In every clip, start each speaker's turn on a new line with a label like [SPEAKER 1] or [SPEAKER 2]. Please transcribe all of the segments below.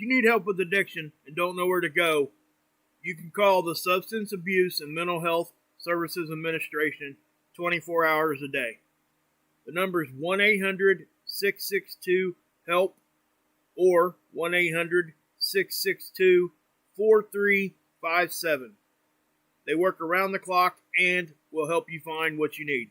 [SPEAKER 1] you need help with addiction and don't know where to go, you can call the Substance Abuse and Mental Health Services Administration 24 hours a day. The number is 1-800-662-HELP or 1-800-662-4357. They work around the clock and will help you find what you need.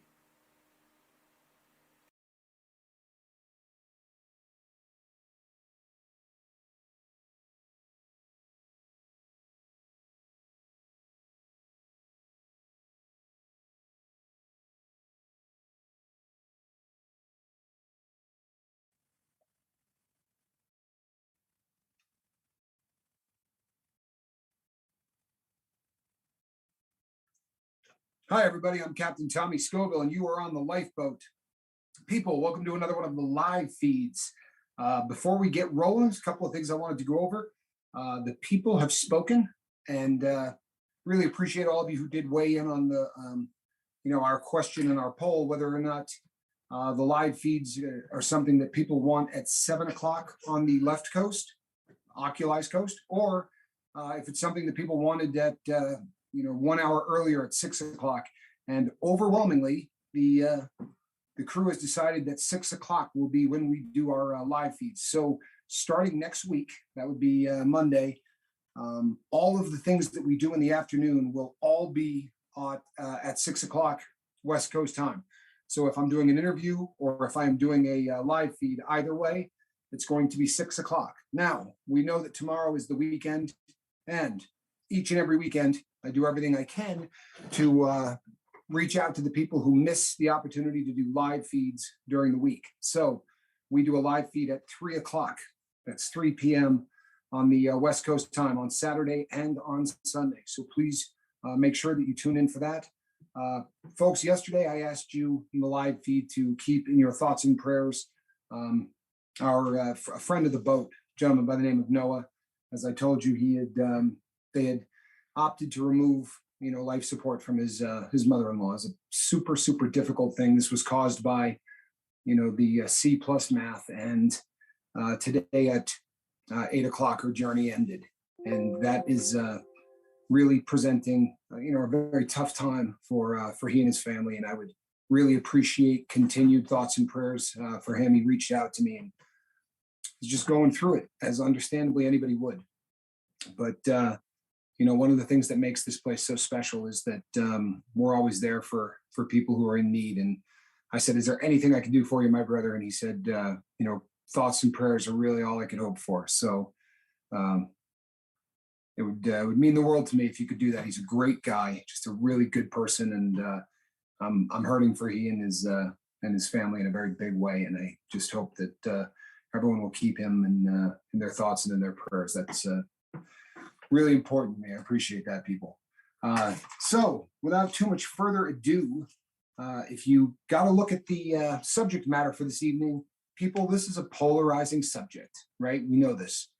[SPEAKER 2] Hi, everybody. I'm Captain Tommy Scoville, and you are on the lifeboat. People, welcome to another one of the live feeds. Before we get rolling, a couple of things I wanted to go over. The people have spoken, and really appreciate all of you who did weigh in on the, our question and our poll, whether or not the live feeds are something that people want at 7 o'clock on the left coast, Oculize coast, or if it's something that people wanted at 1 hour earlier at 6 o'clock. And overwhelmingly, the crew has decided that 6 o'clock will be when we do our live feeds. So starting next week, that would be Monday, all of the things that we do in the afternoon will all be at 6 o'clock West Coast time. So if I'm doing an interview or if I'm doing a live feed, either way, it's going to be 6 o'clock. Now, we know that tomorrow is the weekend, and each and every weekend, I do everything I can to reach out to the people who miss the opportunity to do live feeds during the week. So we do a live feed at 3 o'clock. That's 3 p.m. on the West Coast time on Saturday and on Sunday. So please make sure that you tune in for that. Folks, yesterday I asked you in the live feed to keep in your thoughts and prayers a friend of the boat, gentleman by the name of Noah. As I told you, they had opted to remove life support from his mother-in-law. It's a super, super difficult thing. This was caused by the C+ math, and today at 8 o'clock her journey ended, and that is really presenting a very tough time for he and his family. And I would really appreciate continued thoughts and prayers for him. He reached out to me and he's just going through it, as understandably anybody would. But one of the things that makes this place so special is that we're always there for people who are in need. And I said, "Is there anything I can do for you, my brother?" And he said, "Thoughts and prayers are really all I could hope for." So it would mean the world to me if you could do that. He's a great guy, just a really good person, and I'm hurting for he and his family in a very big way. And I just hope that everyone will keep him in their thoughts and in their prayers. That's really important to me. I appreciate that, people. So without too much further ado, if you got to look at the subject matter for this evening, people, this is a polarizing subject, right? We know this.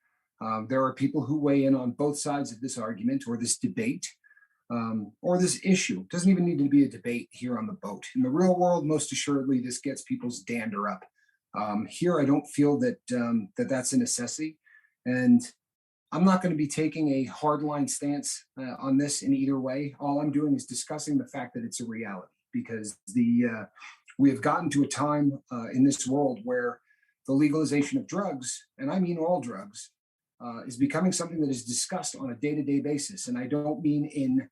[SPEAKER 2] There are people who weigh in on both sides of this argument or this debate or this issue. It doesn't even need to be a debate here on the boat. In the real world, most assuredly, this gets people's dander up. Here, I don't feel that that's a necessity. And I'm not going to be taking a hardline stance on this in either way. All I'm doing is discussing the fact that it's a reality, because we have gotten to a time in this world where the legalization of drugs, and I mean all drugs, is becoming something that is discussed on a day-to-day basis. And I don't mean in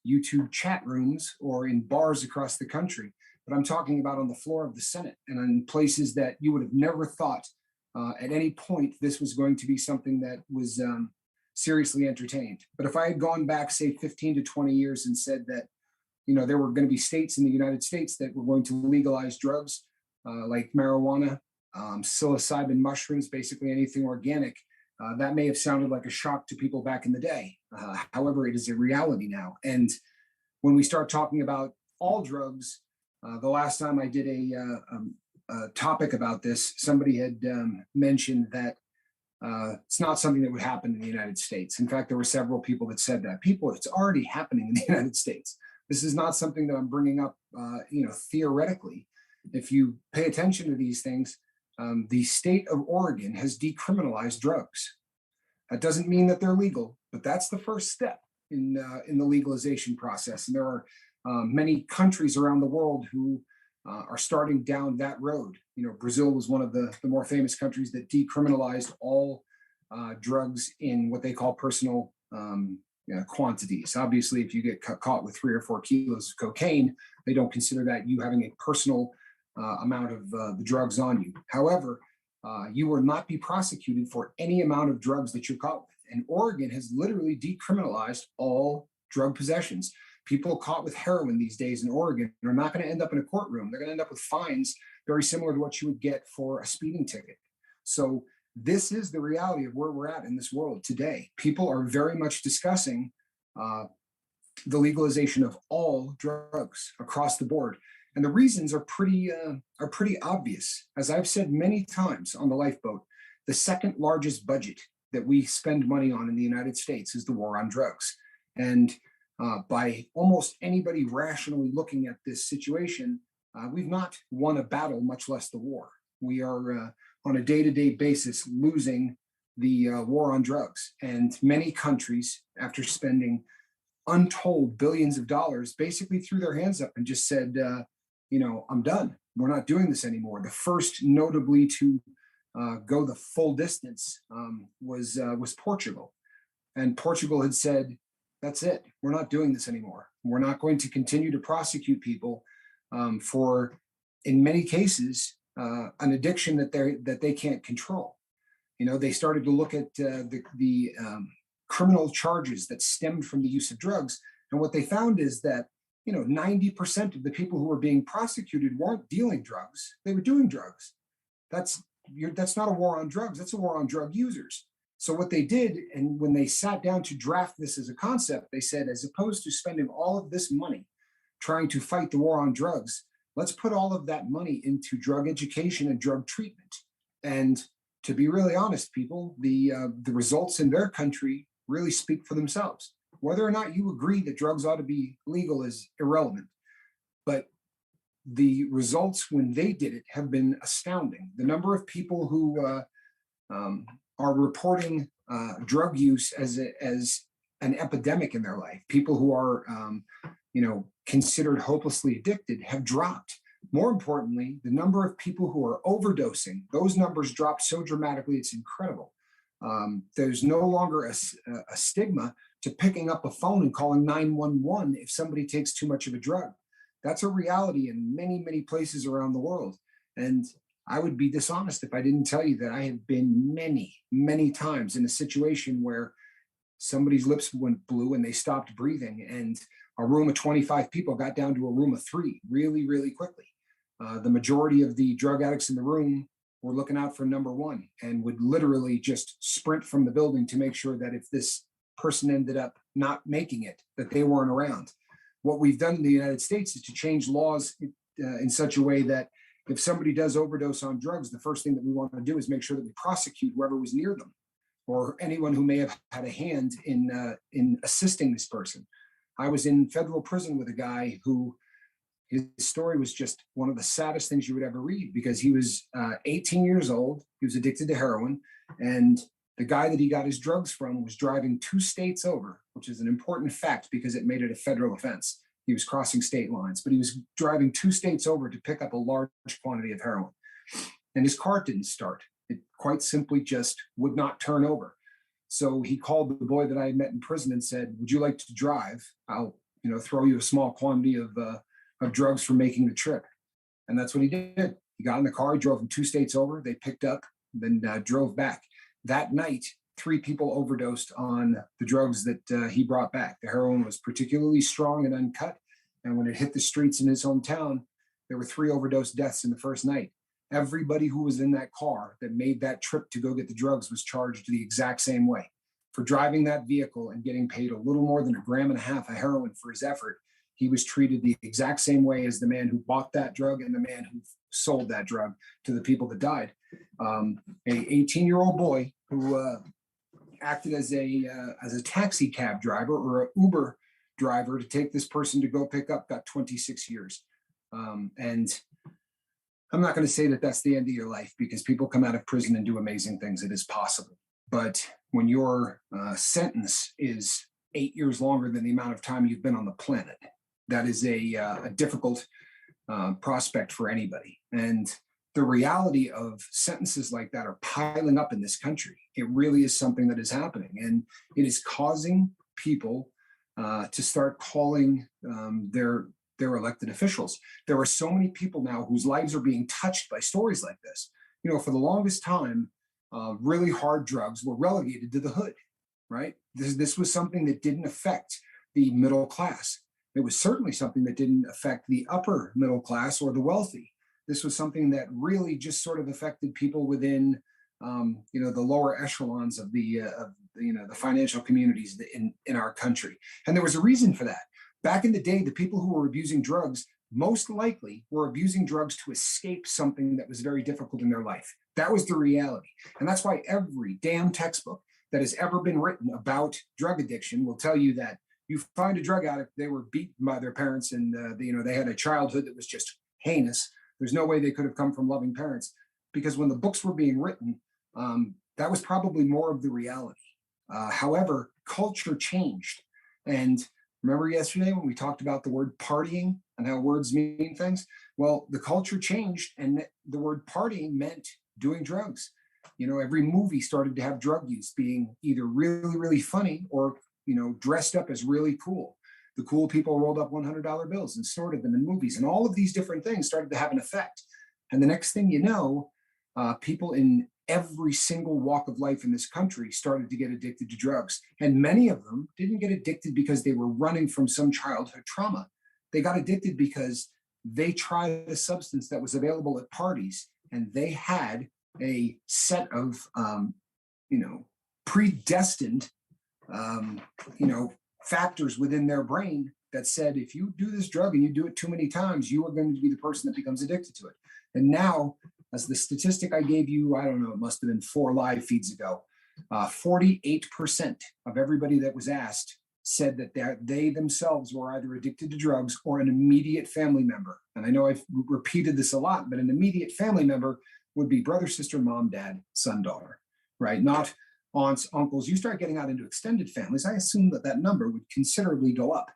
[SPEAKER 2] YouTube chat rooms or in bars across the country, but I'm talking about on the floor of the Senate and in places that you would have never thought at any point this was going to be something that was seriously entertained. But if I had gone back, say, 15 to 20 years and said that, there were going to be states in the United States that were going to legalize drugs like marijuana, psilocybin mushrooms, basically anything organic, that may have sounded like a shock to people back in the day. However, it is a reality now. And when we start talking about all drugs, the last time I did a topic about this, somebody had mentioned that it's not something that would happen in the United States. In fact, there were several people that said that. People, it's already happening in the United States. This is not something that I'm bringing up, theoretically. If you pay attention to these things, the state of Oregon has decriminalized drugs. That doesn't mean that they're legal, but that's the first step in the legalization process. And there are many countries around the world who are starting down that road. You know, Brazil was one of the more famous countries that decriminalized all drugs in what they call personal quantities. Obviously, if you get caught with 3 or 4 kilos of cocaine, they don't consider that you having a personal amount of the drugs on you. However, you will not be prosecuted for any amount of drugs that you're caught with. And Oregon has literally decriminalized all drug possessions. People caught with heroin these days in Oregon are not going to end up in a courtroom. They're going to end up with fines very similar to what you would get for a speeding ticket. So this is the reality of where we're at in this world today. People are very much discussing the legalization of all drugs across the board. And the reasons are pretty obvious. As I've said many times on the Lifeboat, the second largest budget that we spend money on in the United States is the war on drugs. And by almost anybody rationally looking at this situation, we've not won a battle, much less the war. We are on a day-to-day basis losing the war on drugs. And many countries, after spending untold billions of dollars, basically threw their hands up and just said, I'm done. We're not doing this anymore. The first notably to go the full distance was Portugal. And Portugal had said, that's it. We're not doing this anymore. We're not going to continue to prosecute people for, in many cases, an addiction that they can't control. You know, they started to look at the criminal charges that stemmed from the use of drugs. And what they found is that 90% of the people who were being prosecuted weren't dealing drugs. They were doing drugs. That's not a war on drugs. That's a war on drug users. So what they did, and when they sat down to draft this as a concept, they said, as opposed to spending all of this money trying to fight the war on drugs, let's put all of that money into drug education and drug treatment. And to be really honest, people, the results in their country really speak for themselves. Whether or not you agree that drugs ought to be legal is irrelevant. But the results when they did it have been astounding. The number of people who are reporting drug use as an epidemic in their life, people who are considered hopelessly addicted, have dropped. More importantly, the number of people who are overdosing, those numbers dropped so dramatically, it's incredible. There's no longer a stigma to picking up a phone and calling 911 if somebody takes too much of a drug. That's a reality in many, many places around the world. And I would be dishonest if I didn't tell you that I have been many, many times in a situation where somebody's lips went blue and they stopped breathing, and a room of 25 people got down to a room of 3 really, really quickly. The majority of the drug addicts in the room were looking out for number 1 and would literally just sprint from the building to make sure that if this person ended up not making it, that they weren't around. What we've done in the United States is to change laws in such a way that if somebody does overdose on drugs, the first thing that we want to do is make sure that we prosecute whoever was near them or anyone who may have had a hand in assisting this person. I was in federal prison with a guy who, his story was just one of the saddest things you would ever read, because he was 18 years old. He was addicted to heroin. And the guy that he got his drugs from was driving 2 states over, which is an important fact because it made it a federal offense. He was crossing state lines, but he was driving 2 states over to pick up a large quantity of heroin. And his car didn't start. It quite simply just would not turn over. So he called the boy that I had met in prison and said, would you like to drive? I'll throw you a small quantity of drugs for making the trip. And that's what he did. He got in the car, he drove him 2 states over. They picked up, then drove back. That night, 3 people overdosed on the drugs that he brought back. The heroin was particularly strong and uncut. And when it hit the streets in his hometown, there were 3 overdose deaths in the first night. Everybody who was in that car that made that trip to go get the drugs was charged the exact same way. For driving that vehicle and getting paid a little more than 1.5 grams of heroin for his effort, he was treated the exact same way as the man who bought that drug and the man who sold that drug to the people that died. A 18-year-old boy who acted as a taxi cab driver or an Uber driver to take this person to go pick up got 26 years. And I'm not going to say that that's the end of your life, because people come out of prison and do amazing things. It is possible. But when your sentence is 8 years longer than the amount of time you've been on the planet, that is a difficult prospect for anybody. And the reality of sentences like that are piling up in this country. It really is something that is happening. And it is causing people to start calling their elected officials. There are so many people now whose lives are being touched by stories like this. For the longest time, really hard drugs were relegated to the hood, right? This was something that didn't affect the middle class. It was certainly something that didn't affect the upper middle class or the wealthy. This was something that really just sort of affected people within, the lower echelons of the financial communities in our country. And there was a reason for that. Back in the day, the people who were abusing drugs most likely were abusing drugs to escape something that was very difficult in their life. That was the reality. And that's why every damn textbook that has ever been written about drug addiction will tell you that you find a drug addict, they were beaten by their parents, and they had a childhood that was just heinous. There's no way they could have come from loving parents, because when the books were being written, that was probably more of the reality. However, culture changed. And remember yesterday when we talked about the word partying and how words mean things? Well, the culture changed, and the word partying meant doing drugs. Every movie started to have drug use being either really, really funny or, dressed up as really cool. The cool people rolled up $100 bills and snorted them in movies. And all of these different things started to have an effect. And the next thing you know, people in every single walk of life in this country started to get addicted to drugs. And many of them didn't get addicted because they were running from some childhood trauma. They got addicted because they tried a substance that was available at parties, and they had a set of, predestined, factors within their brain that said, if you do this drug and you do it too many times, you are going to be the person that becomes addicted to it. And now, as the statistic I gave you, I don't know, it must have been 4 live feeds ago, 48% of everybody that was asked said that they themselves were either addicted to drugs or an immediate family member. And I know I've repeated this a lot, but an immediate family member would be brother, sister, mom, dad, son, daughter, right? Not aunts, uncles. You start getting out into extended families, I assume that number would considerably go up.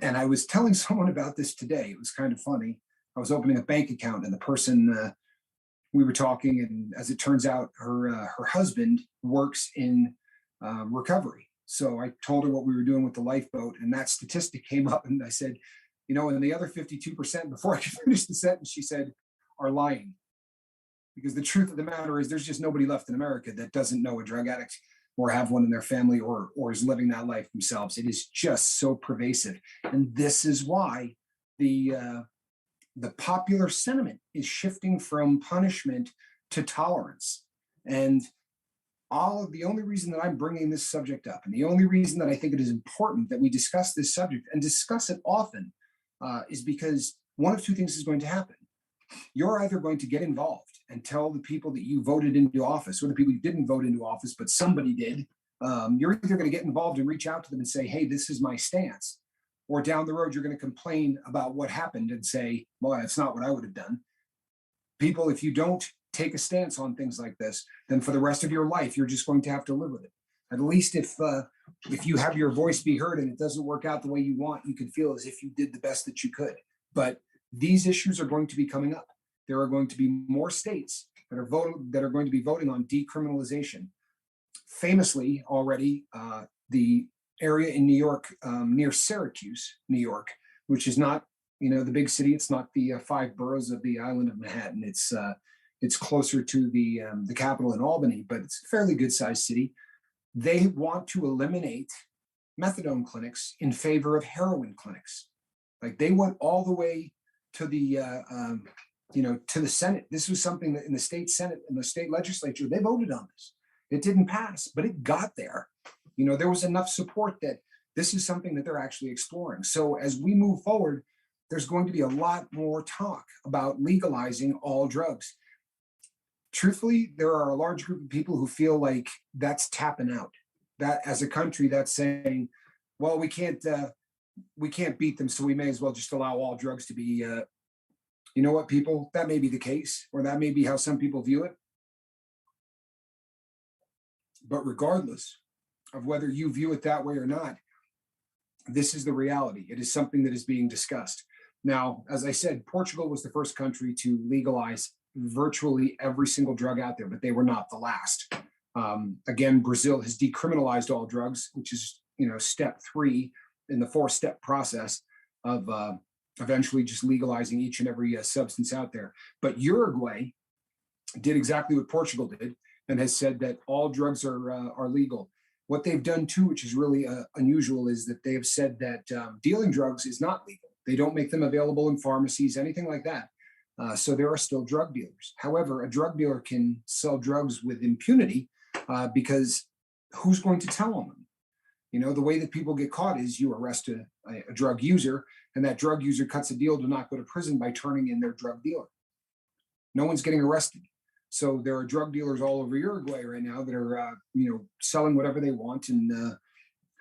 [SPEAKER 2] And I was telling someone about this today. It was kind of funny. I was opening a bank account, and the person we were talking, and as it turns out, her husband works in recovery. So I told her what we were doing with the lifeboat, and that statistic came up, and I said, and the other 52%, before I could finish the sentence, she said, are lying. Because the truth of the matter is, there's just nobody left in America that doesn't know a drug addict or have one in their family or is living that life themselves. It is just so pervasive. And this is why the popular sentiment is shifting from punishment to tolerance. And the only reason that I'm bringing this subject up, and the only reason that I think it is important that we discuss this subject and discuss it often, is because one of two things is going to happen. You're either going to get involved and tell the people that you voted into office, or the people you didn't vote into office, but somebody did. You're either going to get involved and reach out to them and say, hey, this is my stance. Or down the road, you're going to complain about what happened and say, well, that's not what I would have done. People, if you don't take a stance on things like this, then for the rest of your life, you're just going to have to live with it. At least if you have your voice be heard and it doesn't work out the way you want, you can feel as if you did the best that you could. But these issues are going to be coming up. There are going to be more states that are going to be voting on decriminalization. Famously, already, the area in New York, near Syracuse, New York, which is not, the big city. It's not the 5 boroughs of the island of Manhattan. It's closer to the capital in Albany, but it's a fairly good-sized city. They want to eliminate methadone clinics in favor of heroin clinics. Like, they went all the way to the to the Senate. This was something that in the state Senate and the state legislature, they voted on this. It didn't pass, but it got there. There was enough support that this is something that they're actually exploring. So as we move forward, there's going to be a lot more talk about legalizing all drugs. Truthfully, there are a large group of people who feel like that's tapping out. That as a country, that's saying, well, we can't beat them, so we may as well just allow all drugs to be You know what, people? That may be the case, or that may be how some people view it. But regardless of whether you view it that way or not, this is the reality. It is something that is being discussed. Now, as I said, Portugal was the first country to legalize virtually every single drug out there, but they were not the last. Again, Brazil has decriminalized all drugs, which is, step 3 in the 4-step process of eventually just legalizing each and every substance out there. But Uruguay did exactly what Portugal did and has said that all drugs are legal. What they've done too, which is really unusual, is that they have said that dealing drugs is not legal. They don't make them available in pharmacies, anything like that. So there are still drug dealers. However, a drug dealer can sell drugs with impunity because who's going to tell on them? The way that people get caught is you arrest a drug user, and that drug user cuts a deal to not go to prison by turning in their drug dealer. No one's getting arrested. So there are drug dealers all over Uruguay right now that are, selling whatever they want. And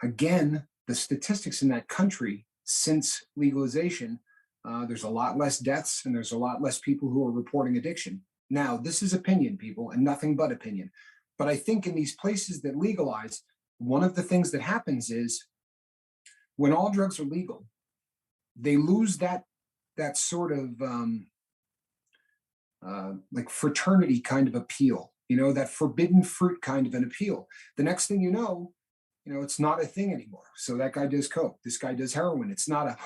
[SPEAKER 2] again, the statistics in that country since legalization, there's a lot less deaths and there's a lot less people who are reporting addiction. Now, this is opinion, people, and nothing but opinion. But I think in these places that legalize, one of the things that happens is when all drugs are legal, they lose that sort of like fraternity kind of appeal, that forbidden fruit kind of an appeal. The next thing you know, it's not a thing anymore. So that guy does coke, this guy does heroin. It's not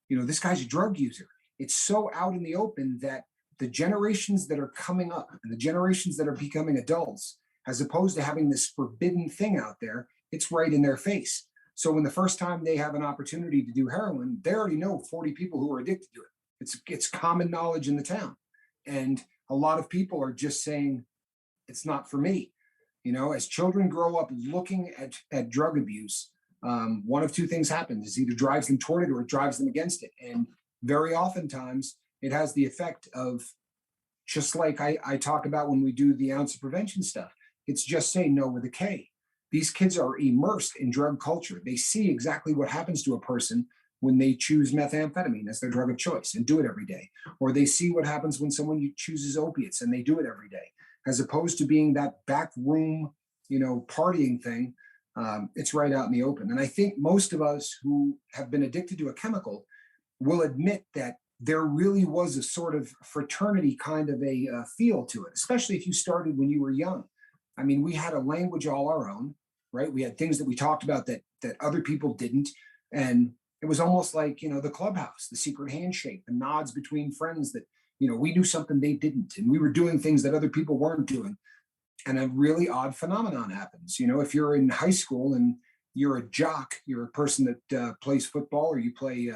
[SPEAKER 2] this guy's a drug user. It's so out in the open that the generations that are coming up and the generations that are becoming adults, as opposed to having this forbidden thing out there, it's right in their face. So when the first time they have an opportunity to do heroin, they already know 40 people who are addicted to it. It's common knowledge in the town. And a lot of people are just saying, it's not for me. As children grow up looking at drug abuse, one of two things happens. It either drives them toward it or it drives them against it. And very oftentimes it has the effect of, just like I talk about when we do the ounce of prevention stuff, it's just saying no with a K. These kids are immersed in drug culture. They see exactly what happens to a person when they choose methamphetamine as their drug of choice and do it every day. Or they see what happens when someone chooses opiates and they do it every day, as opposed to being that back room, partying thing. It's right out in the open. And I think most of us who have been addicted to a chemical will admit that there really was a sort of fraternity kind of a feel to it, especially if you started when you were young. I mean, we had a language all our own, right? We had things that we talked about that other people didn't. And it was almost like, the clubhouse, the secret handshake, the nods between friends that, we knew something they didn't. And we were doing things that other people weren't doing. And a really odd phenomenon happens. If you're in high school and you're a jock, you're a person that plays football, or you play,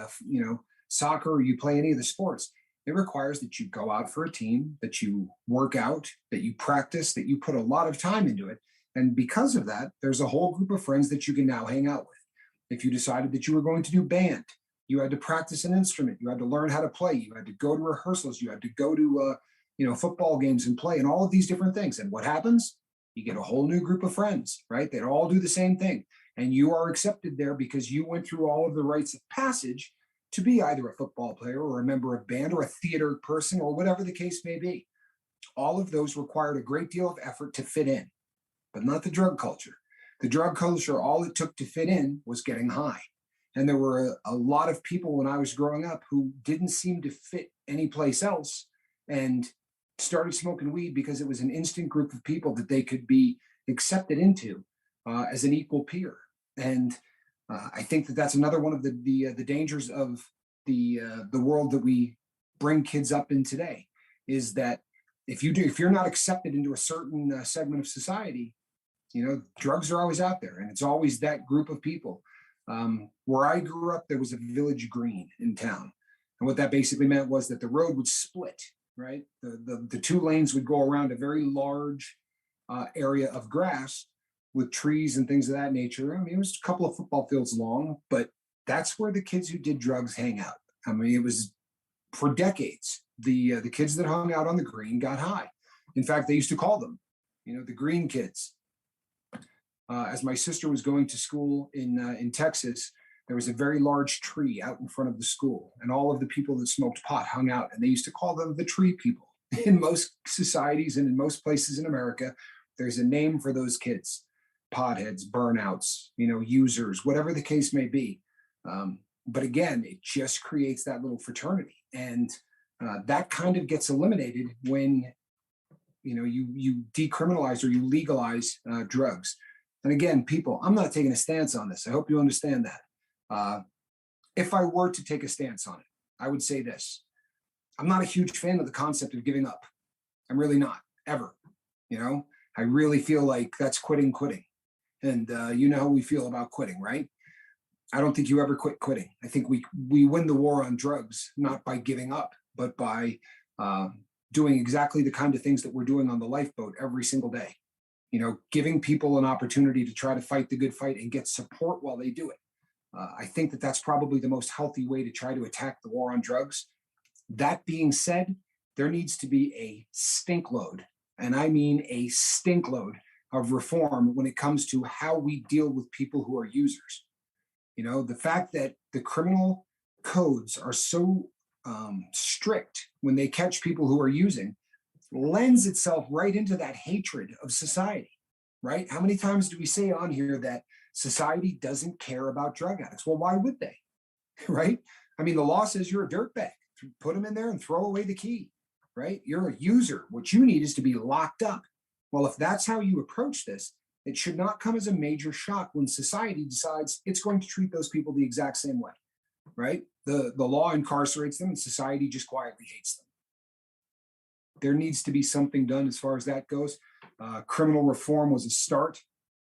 [SPEAKER 2] soccer, or you play any of the sports, it requires that you go out for a team, that you work out, that you practice, that you put a lot of time into it. And because of that, there's a whole group of friends that you can now hang out with. If you decided that you were going to do band, you had to practice an instrument, you had to learn how to play, you had to go to rehearsals, you had to go to football games and play, and all of these different things. And what happens? You get a whole new group of friends, right? They all do the same thing. And you are accepted there because you went through all of the rites of passage to be either a football player or a member of band or a theater person or whatever the case may be. All of those required a great deal of effort to fit in, but not the drug culture. The drug culture, all it took to fit in was getting high. And there were a lot of people when I was growing up who didn't seem to fit anyplace else and started smoking weed because it was an instant group of people that they could be accepted into as an equal peer. And I think that that's another one of the dangers of the world that we bring kids up in today, is that if you're not accepted into a certain segment of society, drugs are always out there, and it's always that group of people. Where I grew up, there was a village green in town, and what that basically meant was that the road would split. Right, the two lanes would go around a very large area of grass with trees and things of that nature. I mean, it was a couple of football fields long, but that's where the kids who did drugs hang out. I mean, it was for decades. The kids that hung out on the green got high. In fact, they used to call them, the green kids. As my sister was going to school in Texas, there was a very large tree out in front of the school, and all of the people that smoked pot hung out, and they used to call them the tree people. In most societies and in most places in America, there's a name for those kids: potheads, burnouts, users, whatever the case may be. But again, it just creates that little fraternity, and that kind of gets eliminated when you decriminalize or you legalize drugs. And again, people, I'm not taking a stance on this. I hope you understand that. If I were to take a stance on it, I would say this: I'm not a huge fan of the concept of giving up. I'm really not, ever. I really feel like that's quitting. And you know how we feel about quitting, right? I don't think you ever quit quitting. I think we win the war on drugs, not by giving up, but by doing exactly the kind of things that we're doing on the lifeboat every single day. Giving people an opportunity to try to fight the good fight and get support while they do it. I think that that's probably the most healthy way to try to attack the war on drugs. That being said, there needs to be a stink load, and I mean a stink load of reform when it comes to how we deal with people who are users. The fact that the criminal codes are so strict when they catch people who are using lends itself right into that hatred of society, right? How many times do we say on here that society doesn't care about drug addicts? Well, why would they, right? I mean, the law says you're a dirtbag. Put them in there and throw away the key, right? You're a user. What you need is to be locked up. Well, if that's how you approach this, it should not come as a major shock when society decides it's going to treat those people the exact same way, right? The law incarcerates them and society just quietly hates them. There needs to be something done as far as that goes. Criminal reform was a start,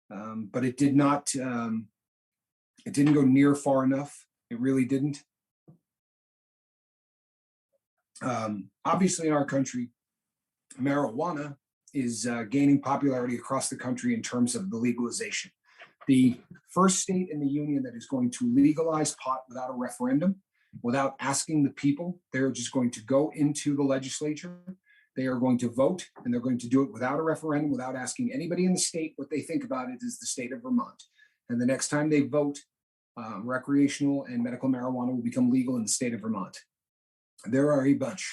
[SPEAKER 2] but it did not. It didn't go near far enough. It really didn't. Obviously, in our country, marijuana is gaining popularity across the country in terms of the legalization. The first state in the union that is going to legalize pot without a referendum, without asking the people, they're just going to go into the legislature. They are going to vote, and they're going to do it without a referendum, without asking anybody in the state what they think about it. Is the state of Vermont. And the next time they vote, recreational and medical marijuana will become legal in the state of Vermont. There are a bunch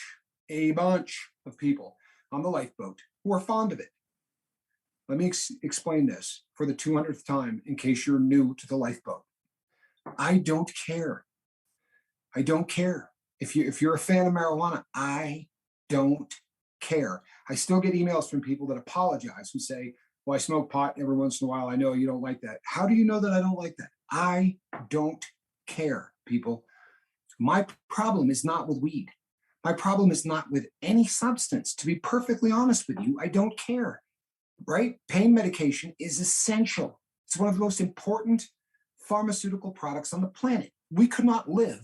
[SPEAKER 2] of people on the lifeboat who are fond of it. Let me explain this for the 200th time in case you're new to the lifeboat. I don't care. I don't care. If you're a fan of marijuana, I don't care. I still get emails from people that apologize, who say, well, I smoke pot every once in a while. I know you don't like that. How do you know that I don't like that? I don't care, people. My problem is not with weed. My problem is not with any substance. To be perfectly honest with you, I don't care, right? Pain medication is essential. It's one of the most important pharmaceutical products on the planet. We could not live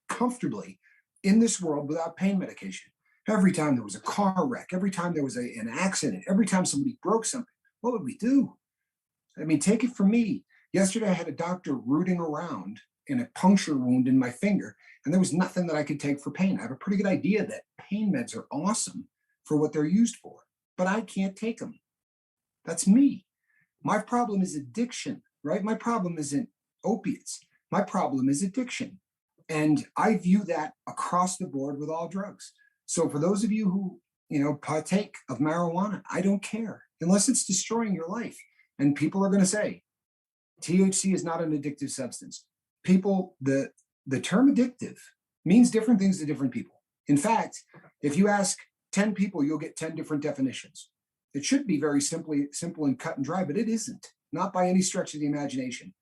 [SPEAKER 2] comfortably in this world without pain medication. Every time there was a car wreck, every time there was an accident, every time somebody broke something, what would we do? I mean, take it from me. Yesterday, I had a doctor rooting around in a puncture wound in my finger, and there was nothing that I could take for pain. I have a pretty good idea that pain meds are awesome for what they're used for, but I can't take them. That's me. My problem is addiction, right? My problem isn't opiates. My problem is addiction. And I view that across the board with all drugs. So for those of you who, partake of marijuana, I don't care unless it's destroying your life. And people are going to say, THC is not an addictive substance. People, the term addictive means different things to different people. In fact, if you ask 10 people, you'll get 10 different definitions. It should be very simple and cut and dry, but it isn't, not by any stretch of the imagination.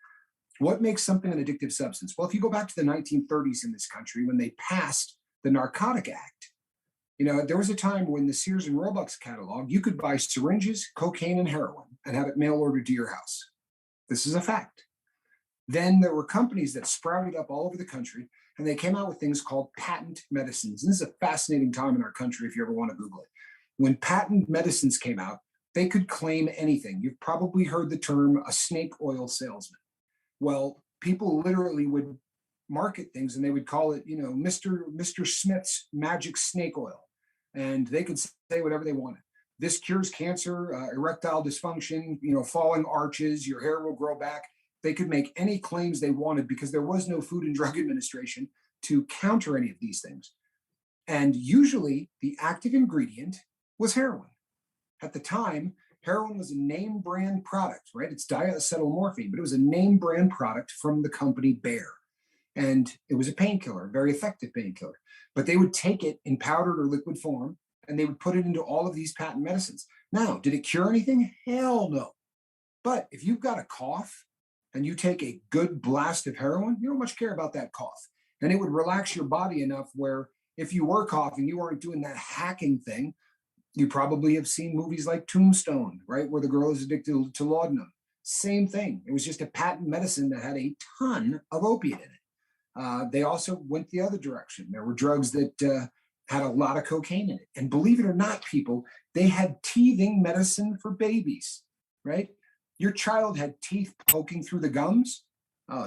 [SPEAKER 2] What makes something an addictive substance? Well, if you go back to the 1930s in this country, when they passed the Narcotic Act, there was a time when the Sears and Roebuck's catalog, you could buy syringes, cocaine, and heroin and have it mail ordered to your house. This is a fact. Then there were companies that sprouted up all over the country, and they came out with things called patent medicines. And this is a fascinating time in our country if you ever want to Google it. When patent medicines came out, they could claim anything. You've probably heard the term a snake oil salesman. Well, people literally would market things, and they would call it, Mr. Smith's magic snake oil. And they could say whatever they wanted. This cures cancer, erectile dysfunction, falling arches, your hair will grow back. They could make any claims they wanted because there was no Food and Drug Administration to counter any of these things. And usually the active ingredient was heroin. At the time, heroin was a name brand product, right? It's diacetylmorphine, but it was a name brand product from the company Bayer. And it was a painkiller, a very effective painkiller. But they would take it in powdered or liquid form and they would put it into all of these patent medicines. Now, did it cure anything? Hell no. But if you've got a cough and you take a good blast of heroin, you don't much care about that cough. And it would relax your body enough where if you were coughing, you weren't doing that hacking thing. You probably have seen movies like Tombstone, right? Where the girl is addicted to laudanum. Same thing. It was just a patent medicine that had a ton of opiate in it. They also went the other direction. There were drugs that had a lot of cocaine in it. And believe it or not, people, they had teething medicine for babies, right? Your child had teeth poking through the gums.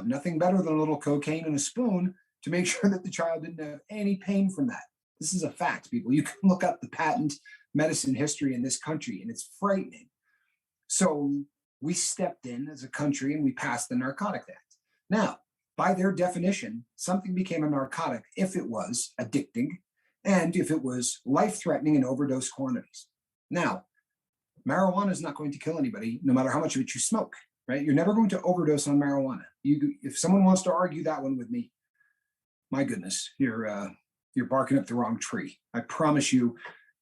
[SPEAKER 2] Nothing better than a little cocaine and a spoon to make sure that the child didn't have any pain from that. This is a fact, people. You can look up the patent medicine history in this country, and it's frightening. So we stepped in as a country and we passed the Narcotics Act. Now, by their definition, something became a narcotic if it was addicting and if it was life-threatening in overdose quantities. Now, marijuana is not going to kill anybody, no matter how much of it you smoke, right? You're never going to overdose on marijuana. If someone wants to argue that one with me, my goodness, you're barking up the wrong tree. I promise you,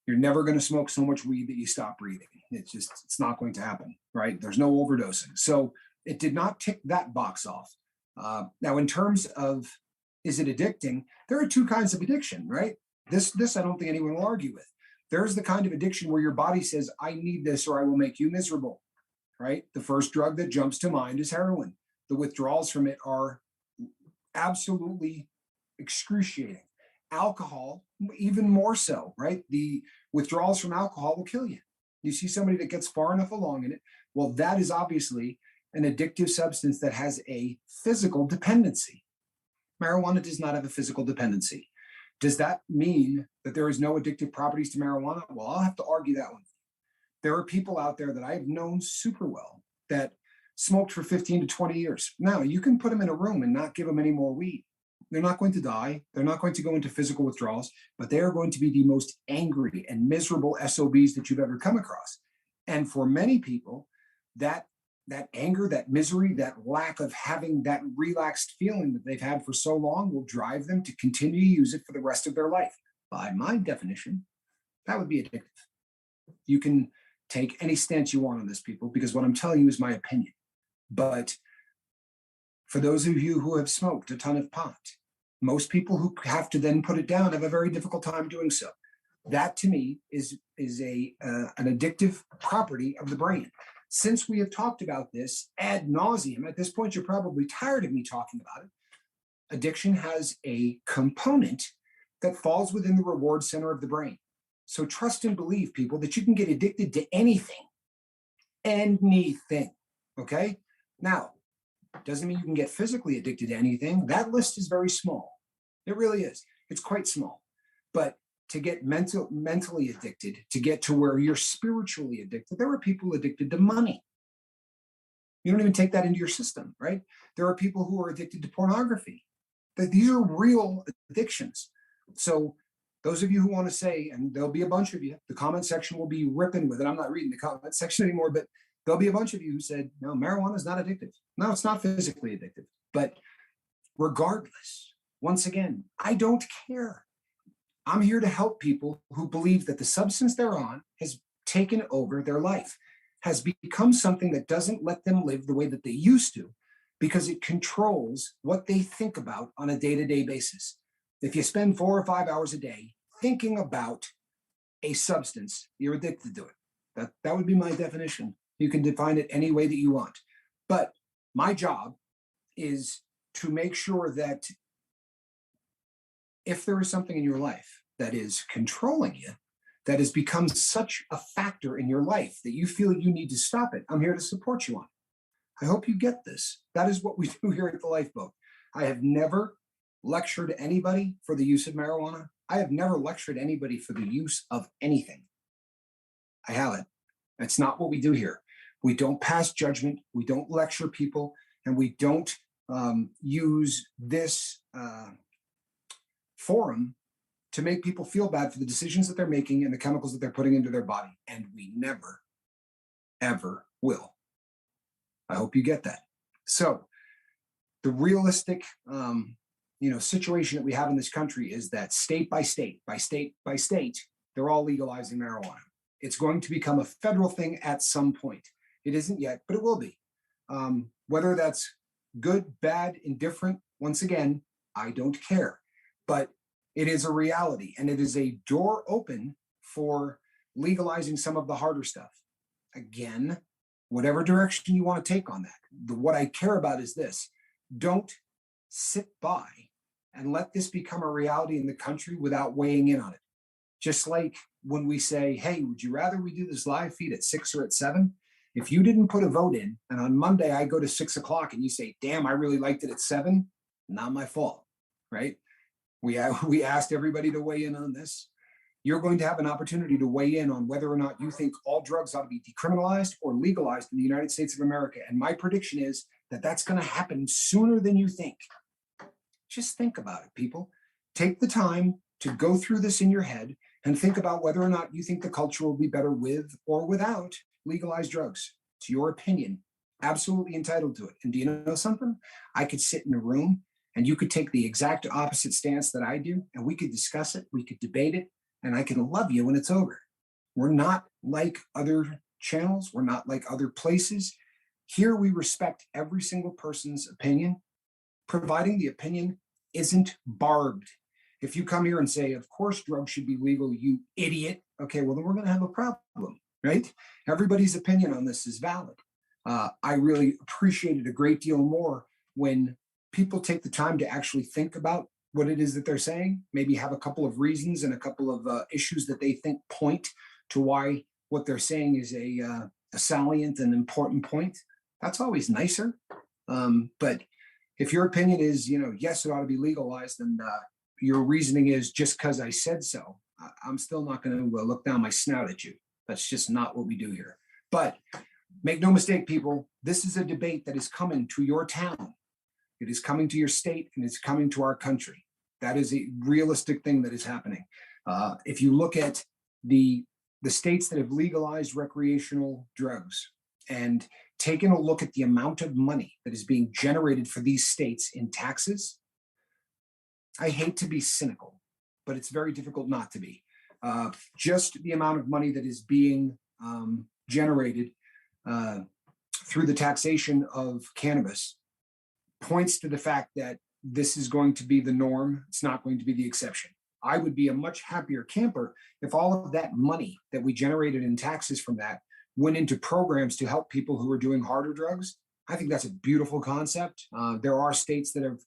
[SPEAKER 2] you're never going to smoke so much weed that you stop breathing. It's not going to happen, right? There's no overdosing. So it did not tick that box off. Now, in terms of, is it addicting? There are two kinds of addiction, right? This I don't think anyone will argue with. There's the kind of addiction where your body says, I need this or I will make you miserable, right? The first drug that jumps to mind is heroin. The withdrawals from it are absolutely excruciating. Alcohol, even more so, right? The withdrawals from alcohol will kill you. You see somebody that gets far enough along in it, well, that is obviously an addictive substance that has a physical dependency. Marijuana does not have a physical dependency. Does that mean that there is no addictive properties to marijuana? Well, I'll have to argue that one. There are people out there that I've known super well that smoked for 15 to 20 years. Now, you can put them in a room and not give them any more weed. They're not going to die. They're not going to go into physical withdrawals, but they are going to be the most angry and miserable SOBs that you've ever come across. And for many people, that anger, that misery, that lack of having that relaxed feeling that they've had for so long will drive them to continue to use it for the rest of their life. By my definition, that would be addictive. You can take any stance you want on this, people, because what I'm telling you is my opinion. But for those of you who have smoked a ton of pot, most people who have to then put it down have a very difficult time doing so. That to me is an addictive property of the brain. Since we have talked about this ad nauseum, at this point, you're probably tired of me talking about it. Addiction has a component that falls within the reward center of the brain. So trust and believe, people, that you can get addicted to anything, okay? Now, doesn't mean you can get physically addicted to anything. That list is very small. It really is. It's quite small. But to get mentally addicted, to get to where you're spiritually addicted, there are people addicted to money. You don't even take that into your system, right? There are people who are addicted to pornography. These are real addictions. So those of you who want to say, and there'll be a bunch of you, the comment section will be ripping with it. I'm not reading the comment section anymore, but there'll be a bunch of you who said, no, marijuana is not addictive. No, it's not physically addictive. But regardless, once again, I don't care. I'm here to help people who believe that the substance they're on has taken over their life, has become something that doesn't let them live the way that they used to, because it controls what they think about on a day-to-day basis. If you spend 4 or 5 hours a day thinking about a substance, you're addicted to it. That would be my definition. You can define it any way that you want. But my job is to make sure that if there is something in your life that is controlling you, that has become such a factor in your life that you feel you need to stop it, I'm here to support you on it. I hope you get this. That is what we do here at the Lifeboat. I have never lectured anybody for the use of marijuana. I have never lectured anybody for the use of anything. I haven't. That's not what we do here. We don't pass judgment. We don't lecture people, and we don't use this forum to make people feel bad for the decisions that they're making and the chemicals that they're putting into their body. And we never, ever will. I hope you get that. So the realistic situation that we have in this country is that state by state, they're all legalizing marijuana. It's going to become a federal thing at some point. It isn't yet, but it will be. Whether that's good, bad, indifferent, once again, I don't care. But it is a reality, and it is a door open for legalizing some of the harder stuff. Again, whatever direction you want to take on that. What I care about is this. Don't sit by and let this become a reality in the country without weighing in on it. Just like when we say, hey, would you rather we do this live feed at 6 or at 7? If you didn't put a vote in, and on Monday I go to 6 o'clock and you say, damn, I really liked it at 7, not my fault, right? We asked everybody to weigh in on this. You're going to have an opportunity to weigh in on whether or not you think all drugs ought to be decriminalized or legalized in the United States of America. And my prediction is that that's going to happen sooner than you think. Just think about it, people. Take the time to go through this in your head and think about whether or not you think the culture will be better with or without legalized drugs. It's your opinion. Absolutely entitled to it. And do you know something? I could sit in a room and you could take the exact opposite stance that I do, and we could discuss it, we could debate it, and I can love you when it's over. We're not like other channels. We're not like other places. Here we respect every single person's opinion, providing the opinion isn't barbed. If you come here and say, of course drugs should be legal, you idiot, okay, well then we're going to have a problem, right? Everybody's opinion on this is valid. I really appreciate it a great deal more when people take the time to actually think about what it is that they're saying, maybe have a couple of reasons and a couple of issues that they think point to why what they're saying is a salient and important point. That's always nicer. But if your opinion is, yes, it ought to be legalized, and your reasoning is just because I said so, I'm still not going to look down my snout at you. That's just not what we do here. But make no mistake, people, this is a debate that is coming to your town. It is coming to your state, and it's coming to our country. That is a realistic thing that is happening. If you look at the states that have legalized recreational drugs and taken a look at the amount of money that is being generated for these states in taxes, I hate to be cynical, but it's very difficult not to be. Just the amount of money that is being generated through the taxation of cannabis points to the fact that this is going to be the norm. It's not going to be the exception. I would be a much happier camper if all of that money that we generated in taxes from that went into programs to help people who are doing harder drugs. I think that's a beautiful concept. There are states that have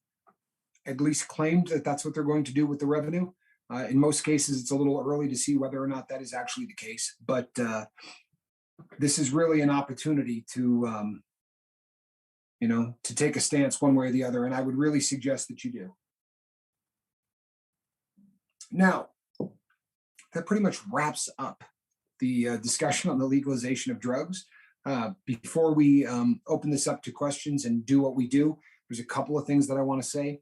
[SPEAKER 2] at least claimed that that's what they're going to do with the revenue. In most cases, it's a little early to see whether or not that is actually the case. But this is really an opportunity to take a stance one way or the other. And I would really suggest that you do. Now, that pretty much wraps up the discussion on the legalization of drugs. Before we open this up to questions and do what we do, there's a couple of things that I want to say.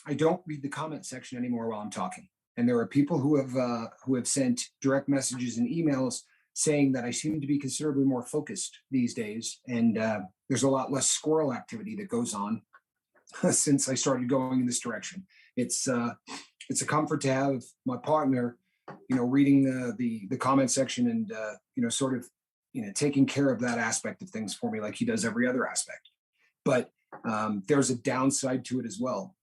[SPEAKER 2] I don't read the comment section anymore while I'm talking. And there are people who have sent direct messages and emails saying that I seem to be considerably more focused these days. And there's a lot less squirrel activity that goes on since I started going in this direction. It's a comfort to have my partner, reading the comment section and, taking care of that aspect of things for me like he does every other aspect. But there's a downside to it as well.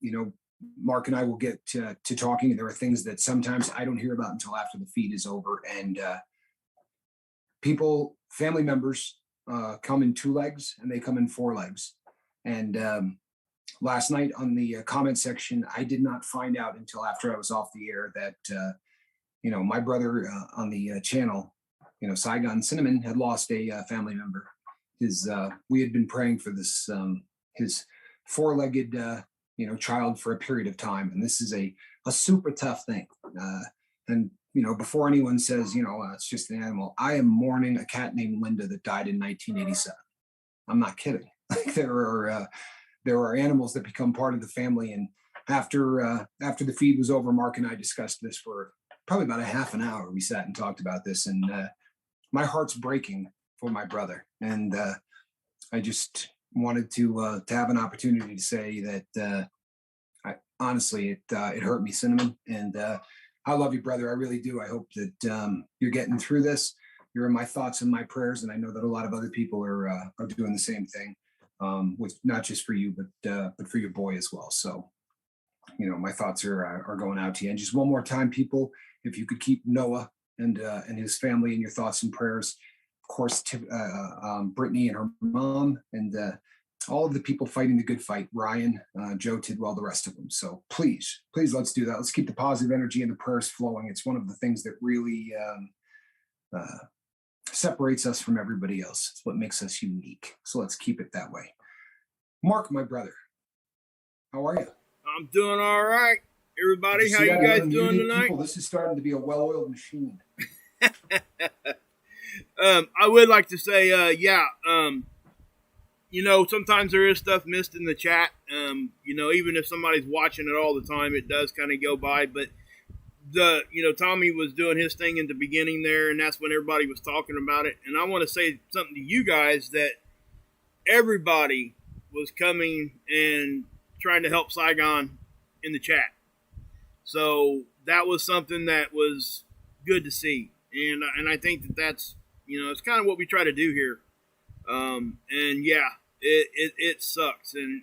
[SPEAKER 2] Mark and I will get to talking, and there are things that sometimes I don't hear about until after the feed is over. And family members come in 2 legs and they come in 4 legs. And last night on the comment section, I did not find out until after I was off the air that, my brother on the channel, Saigon Cinnamon, had lost a family member. We had been praying for this, his 4-legged, child for a period of time. And this is a super tough thing. And before anyone says, it's just an animal, I am mourning a cat named Linda that died in 1987. I'm not kidding. Like there are animals that become part of the family. And after the feed was over, Mark and I discussed this for probably about a half an hour. We sat and talked about this, and my heart's breaking for my brother. And I just wanted to have an opportunity to say that I honestly it hurt me, Cinnamon, and I love you, brother. I really do. I hope that you're getting through this. You're in my thoughts and my prayers, and I know that a lot of other people are doing the same thing, with not just for you, but for your boy as well. So, my thoughts are going out to you. And just one more time, people, if you could keep Noah and his family in your thoughts and prayers. Of course, Brittany and her mom, and all of the people fighting the good fight, Ryan, Joe Tidwell, the rest of them. So please, let's do that. Let's keep the positive energy and the prayers flowing. It's one of the things that really separates us from everybody else. It's what makes us unique. So let's keep it that way. Mark, my brother, how are you?
[SPEAKER 1] I'm doing all right. Everybody, how you guys doing tonight?
[SPEAKER 2] People, this is starting to be a well-oiled machine.
[SPEAKER 1] I would like to say, sometimes there is stuff missed in the chat. Even if somebody's watching it all the time, it does kind of go by. But Tommy was doing his thing in the beginning there, and that's when everybody was talking about it. And I want to say something to you guys, that everybody was coming and trying to help Saigon in the chat. So that was something that was good to see. And I think that's, it's kind of what we try to do here. It sucks. And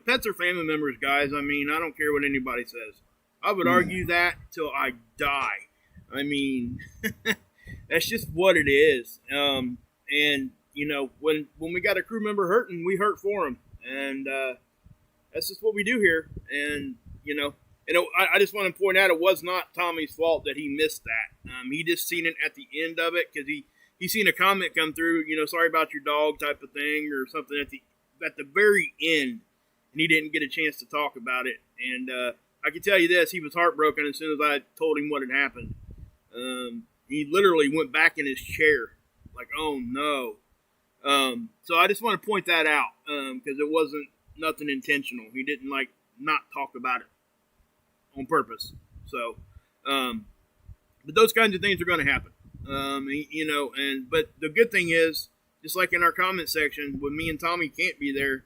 [SPEAKER 1] pets are family members, guys. I mean, I don't care what anybody says. I would argue that till I die. I mean, that's just what it is. When we got a crew member hurting, we hurt for him. And that's just what we do here. And, I just want to point out, it was not Tommy's fault that he missed that. He just seen it at the end of it, because he seen a comment come through, sorry about your dog type of thing, or something at the very end, and he didn't get a chance to talk about it. And I can tell you this, he was heartbroken as soon as I told him what had happened. He literally went back in his chair, like, oh no. So I just want to point that out, because it wasn't nothing intentional. He didn't not talk about it on purpose. So, but those kinds of things are going to happen. But the good thing is, just like in our comment section, when me and Tommy can't be there,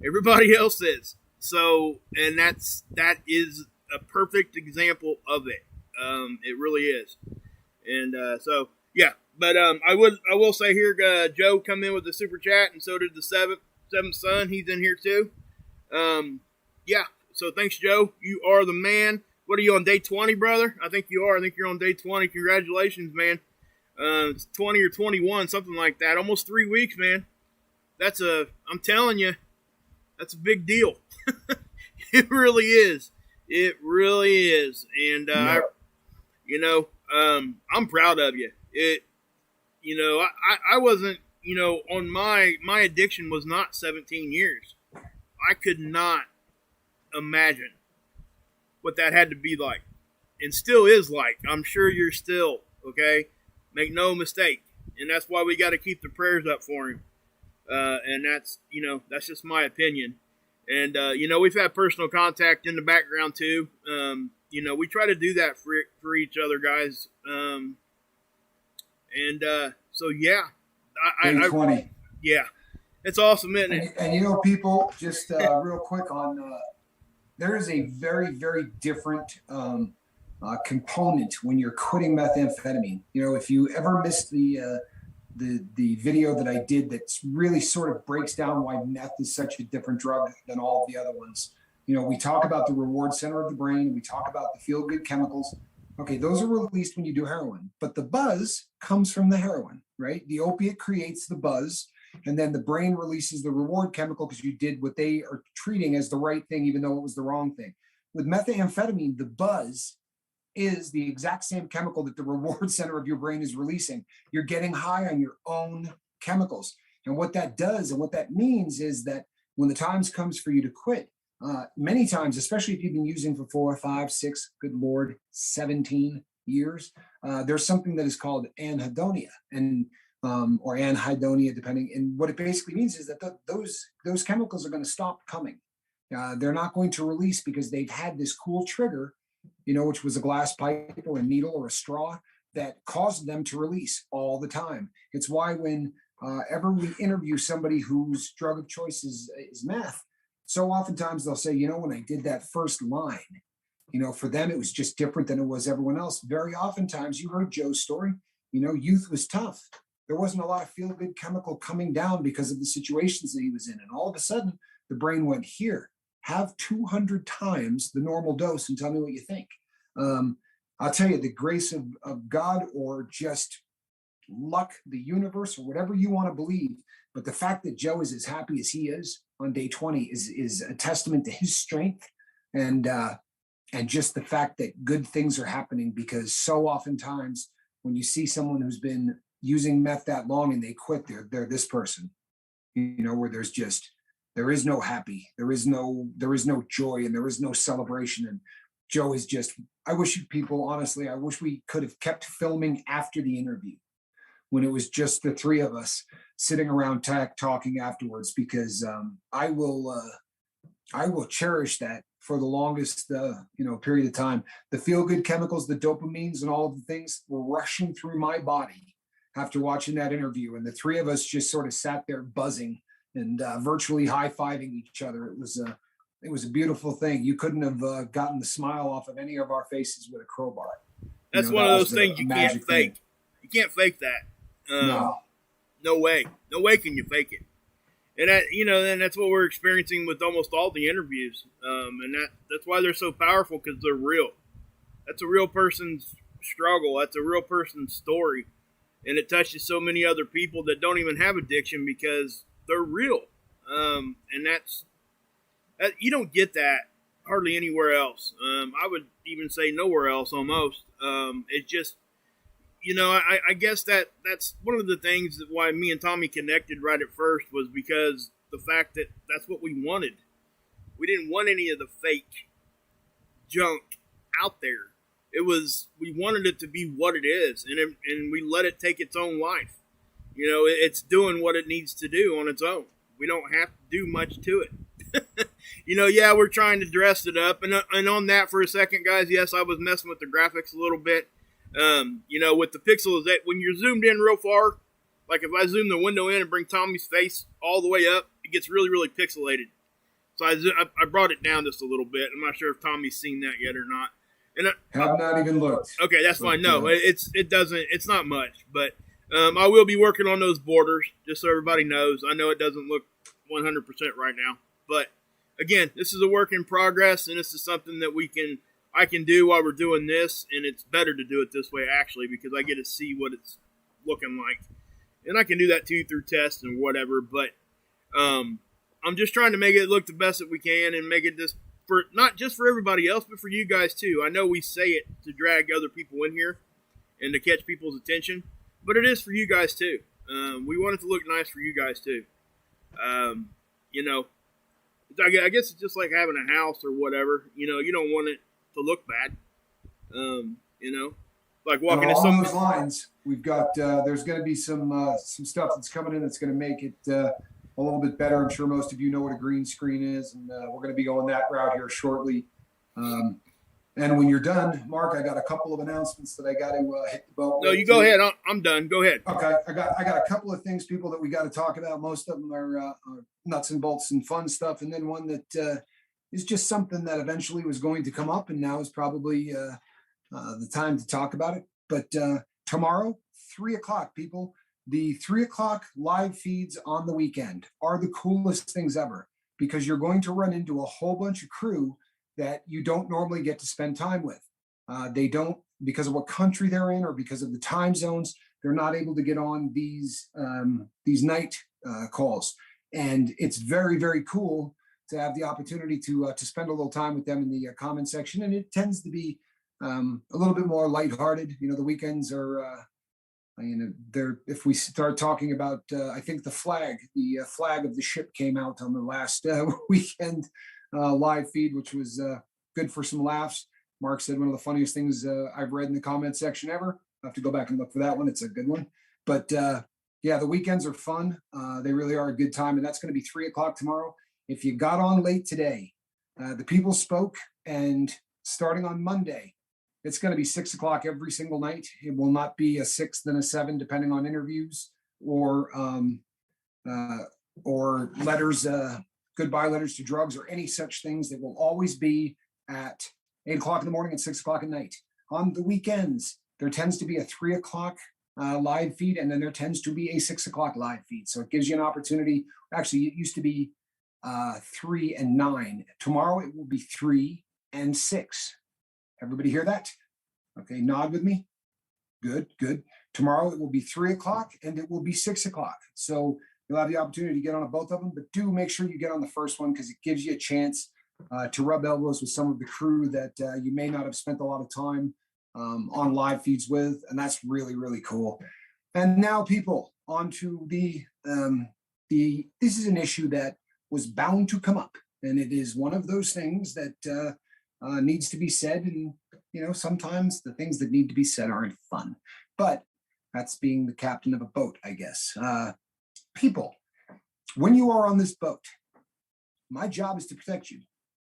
[SPEAKER 1] everybody else is. So, and that is a perfect example of it. It really is. And so, yeah. But I will say here, Joe come in with the super chat, and so did the seventh son. He's in here too. Yeah. So thanks, Joe. You are the man. What are you on, day 20, brother? I think you are. I think you're on day 20. Congratulations, man. It's 20 or 21, something like that. Almost 3 weeks, man. I'm telling you, that's a big deal. It really is. It really is. And, I'm proud of you. I wasn't, on my addiction was not 17 years. I could not imagine what that had to be like, and still is like. I'm sure you're still, okay? Make no mistake. And that's why we got to keep the prayers up for him. And that's just my opinion. And, we've had personal contact in the background too. We try to do that for each other, guys. So yeah,
[SPEAKER 2] I 20.
[SPEAKER 1] Yeah, it's awesome, isn't it?
[SPEAKER 2] And people, just real quick on, there is a very, very different component when you're quitting methamphetamine. If you ever missed the video that I did that really sort of breaks down why meth is such a different drug than all of the other ones. We talk about the reward center of the brain. We talk about the feel-good chemicals. Okay, those are released when you do heroin, but the buzz comes from the heroin, right? The opiate creates the buzz, and then the brain releases the reward chemical because you did what they are treating as the right thing, even though it was the wrong thing. With methamphetamine, the buzz is the exact same chemical that the reward center of your brain is releasing. You're getting high on your own chemicals. And what that does and what that means is that when the times comes for you to quit, many times, especially if you've been using for 4, 5, 6, good Lord, 17 years, there's something that is called anhedonia. And or anhedonia, depending. And what it basically means is that those chemicals are going to stop coming. They're not going to release because they've had this cool trigger, which was a glass pipe or a needle or a straw that caused them to release all the time. It's why when ever we interview somebody whose drug of choice is meth, so oftentimes they'll say, when I did that first line, for them it was just different than it was everyone else. Very oftentimes, you heard Joe's story, youth was tough. There wasn't a lot of feel-good chemical coming down because of the situations that he was in. And all of a sudden, the brain went, here, have 200 times the normal dose and tell me what you think. I'll tell you, the grace of God or just luck, the universe, or whatever you want to believe. But the fact that Joe is as happy as he is on day 20 is a testament to his strength and just the fact that good things are happening, because so oftentimes when you see someone who's been using meth that long and they quit, they're this person, where there is no happy, there is no joy, and there is no celebration. And Joe is just, I wish we could have kept filming after the interview when it was just the three of us sitting around talking afterwards, because I will cherish that for the longest period of time. The feel-good chemicals, the dopamines, and all of the things were rushing through my body after watching that interview, and the three of us just sort of sat there buzzing and virtually high-fiving each other. It was a beautiful thing. You couldn't have gotten the smile off of any of our faces with a crowbar.
[SPEAKER 1] That's one of those things you can't fake. You can't fake that. No way. No way can you fake it. And then that's what we're experiencing with almost all the interviews. And that's why they're so powerful, because they're real. That's a real person's struggle. That's a real person's story. And it touches so many other people that don't even have addiction because they're real. And you don't get that hardly anywhere else. I would even say nowhere else almost. It's just, I guess that's one of the things that why me and Tommy connected right at first, was because the fact that that's what we wanted. We didn't want any of the fake junk out there. We wanted it to be what it is, and we let it take its own life. It's doing what it needs to do on its own. We don't have to do much to it. We're trying to dress it up, and on that for a second, guys, yes, I was messing with the graphics a little bit. With the pixels, that when you're zoomed in real far, like if I zoom the window in and bring Tommy's face all the way up, it gets really, really pixelated. So I brought it down just a little bit. I'm not sure if Tommy's seen that yet or not. And
[SPEAKER 2] have not even looked.
[SPEAKER 1] Okay, that's fine. No, it's not much, but I will be working on those borders, just so everybody knows. I know it doesn't look 100% right now, but again, this is a work in progress, and this is something that I can do while we're doing this, and it's better to do it this way, actually, because I get to see what it's looking like. And I can do that, too, through tests and whatever, but I'm just trying to make it look the best that we can and make it just for not just for everybody else, but for you guys, too. I know we say it to drag other people in here and to catch people's attention, but it is for you guys, too. We want it to look nice for you guys, too. I guess it's just like having a house or whatever. You don't want it to look bad, like walking to some
[SPEAKER 2] those lines. We've got there's going to be some stuff that's coming in that's going to make it a little bit better. I'm sure most of you know what a green screen is, and we're going to be going that route here shortly. And when you're done, Mark, I got a couple of announcements that I got to hit the boat.
[SPEAKER 1] No, you go ahead. I'm done. Go ahead.
[SPEAKER 2] Okay, I got a couple of things, people, that we got to talk about. Most of them are nuts and bolts and fun stuff, and then one that is just something that eventually was going to come up, and now is probably the time to talk about it. But tomorrow, 3:00, people, the 3:00 live feeds on the weekend are the coolest things ever, because you're going to run into a whole bunch of crew that you don't normally get to spend time with. They don't, because of what country they're in or because of the time zones, they're not able to get on these night calls. And it's very, very cool to have the opportunity to spend a little time with them in the comment section. And it tends to be a little bit more lighthearted. The weekends are, if we start talking about, I think the flag of the ship came out on the last weekend live feed, which was good for some laughs. Mark said one of the funniest things I've read in the comment section ever. I have to go back and look for that one. It's a good one. But Yeah, the weekends are fun. They really are a good time, and that's going to be 3 o'clock tomorrow. If you got on late today, the people spoke, and starting on Monday, it's going to be 6 o'clock every single night. It will not be a six, then a seven, depending on interviews uh, or letters, goodbye letters to drugs, or any such things. That will always be at 8 o'clock in the morning and 6 o'clock at night. On the weekends, there tends to be a 3 o'clock live feed, and then there tends to be a 6 o'clock live feed. So it gives you an opportunity. Actually, it used to be 3 and 9. Tomorrow it will be 3 and 6. Everybody hear that? Okay, nod with me. Good, good. Tomorrow it will be 3 o'clock and it will be 6 o'clock. So you'll have the opportunity to get on both of them, but do make sure you get on the first one, because it gives you a chance to rub elbows with some of the crew that you may not have spent a lot of time on live feeds with, and that's really, really cool. And now, people, onto this is an issue that was bound to come up, and it is one of those things that needs to be said. And sometimes the things that need to be said aren't fun, but that's being the captain of a boat, I guess. People, when you are on this boat, my job is to protect you,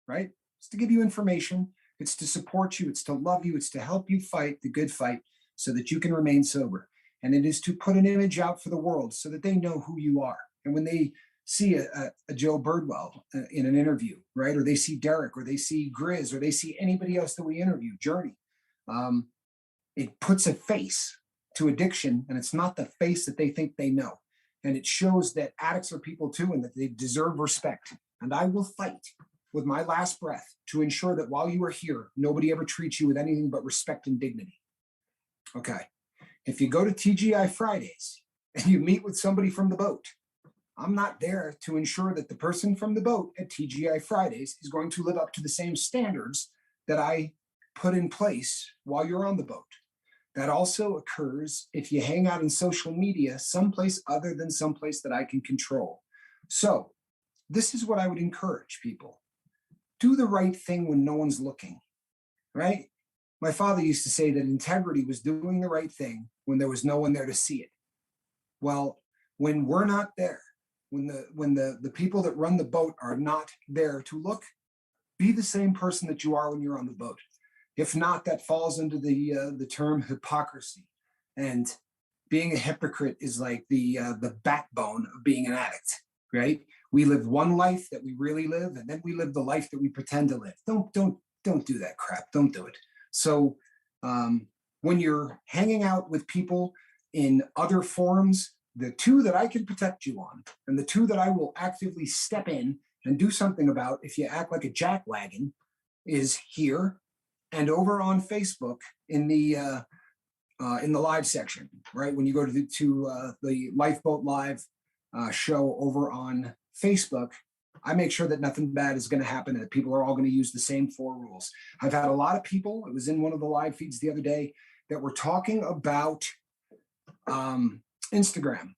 [SPEAKER 2] right? It's to give you information. It's to support you. It's to love you. It's to help you fight the good fight so that you can remain sober. And it is to put an image out for the world so that they know who you are. And when they see a Joe Birdwell in an interview, right? Or they see Derek, or they see Grizz, or they see anybody else that we interview, Journey, it puts a face to addiction, and it's not the face that they think they know. And it shows that addicts are people too, and that they deserve respect. And I will fight with my last breath to ensure that while you are here, nobody ever treats you with anything but respect and dignity. Okay. If you go to TGI Fridays and you meet with somebody from the boat, I'm not there to ensure that the person from the boat at TGI Fridays is going to live up to the same standards that I put in place while you're on the boat. That also occurs if you hang out in social media someplace other than someplace that I can control. So this is what I would encourage people. Do the right thing when no one's looking, right? My father used to say that integrity was doing the right thing when there was no one there to see it. Well, when we're not there, when the people that run the boat are not there to look, be the same person that you are when you're on the boat. If not, that falls into the term hypocrisy. And being a hypocrite is like the backbone of being an addict, right? We live one life that we really live, and then we live the life that we pretend to live. Don't do that crap. Don't do it. So when you're hanging out with people in other forums, the two that I can protect you on, and the two that I will actively step in and do something about if you act like a jackwagon, is here and over on Facebook in the live section, right? When you go to the Lifeboat Live show over on Facebook, I make sure that nothing bad is going to happen, and that people are all going to use the same 4 rules. I've had a lot of people, it was in one of the live feeds the other day, that were talking about Instagram.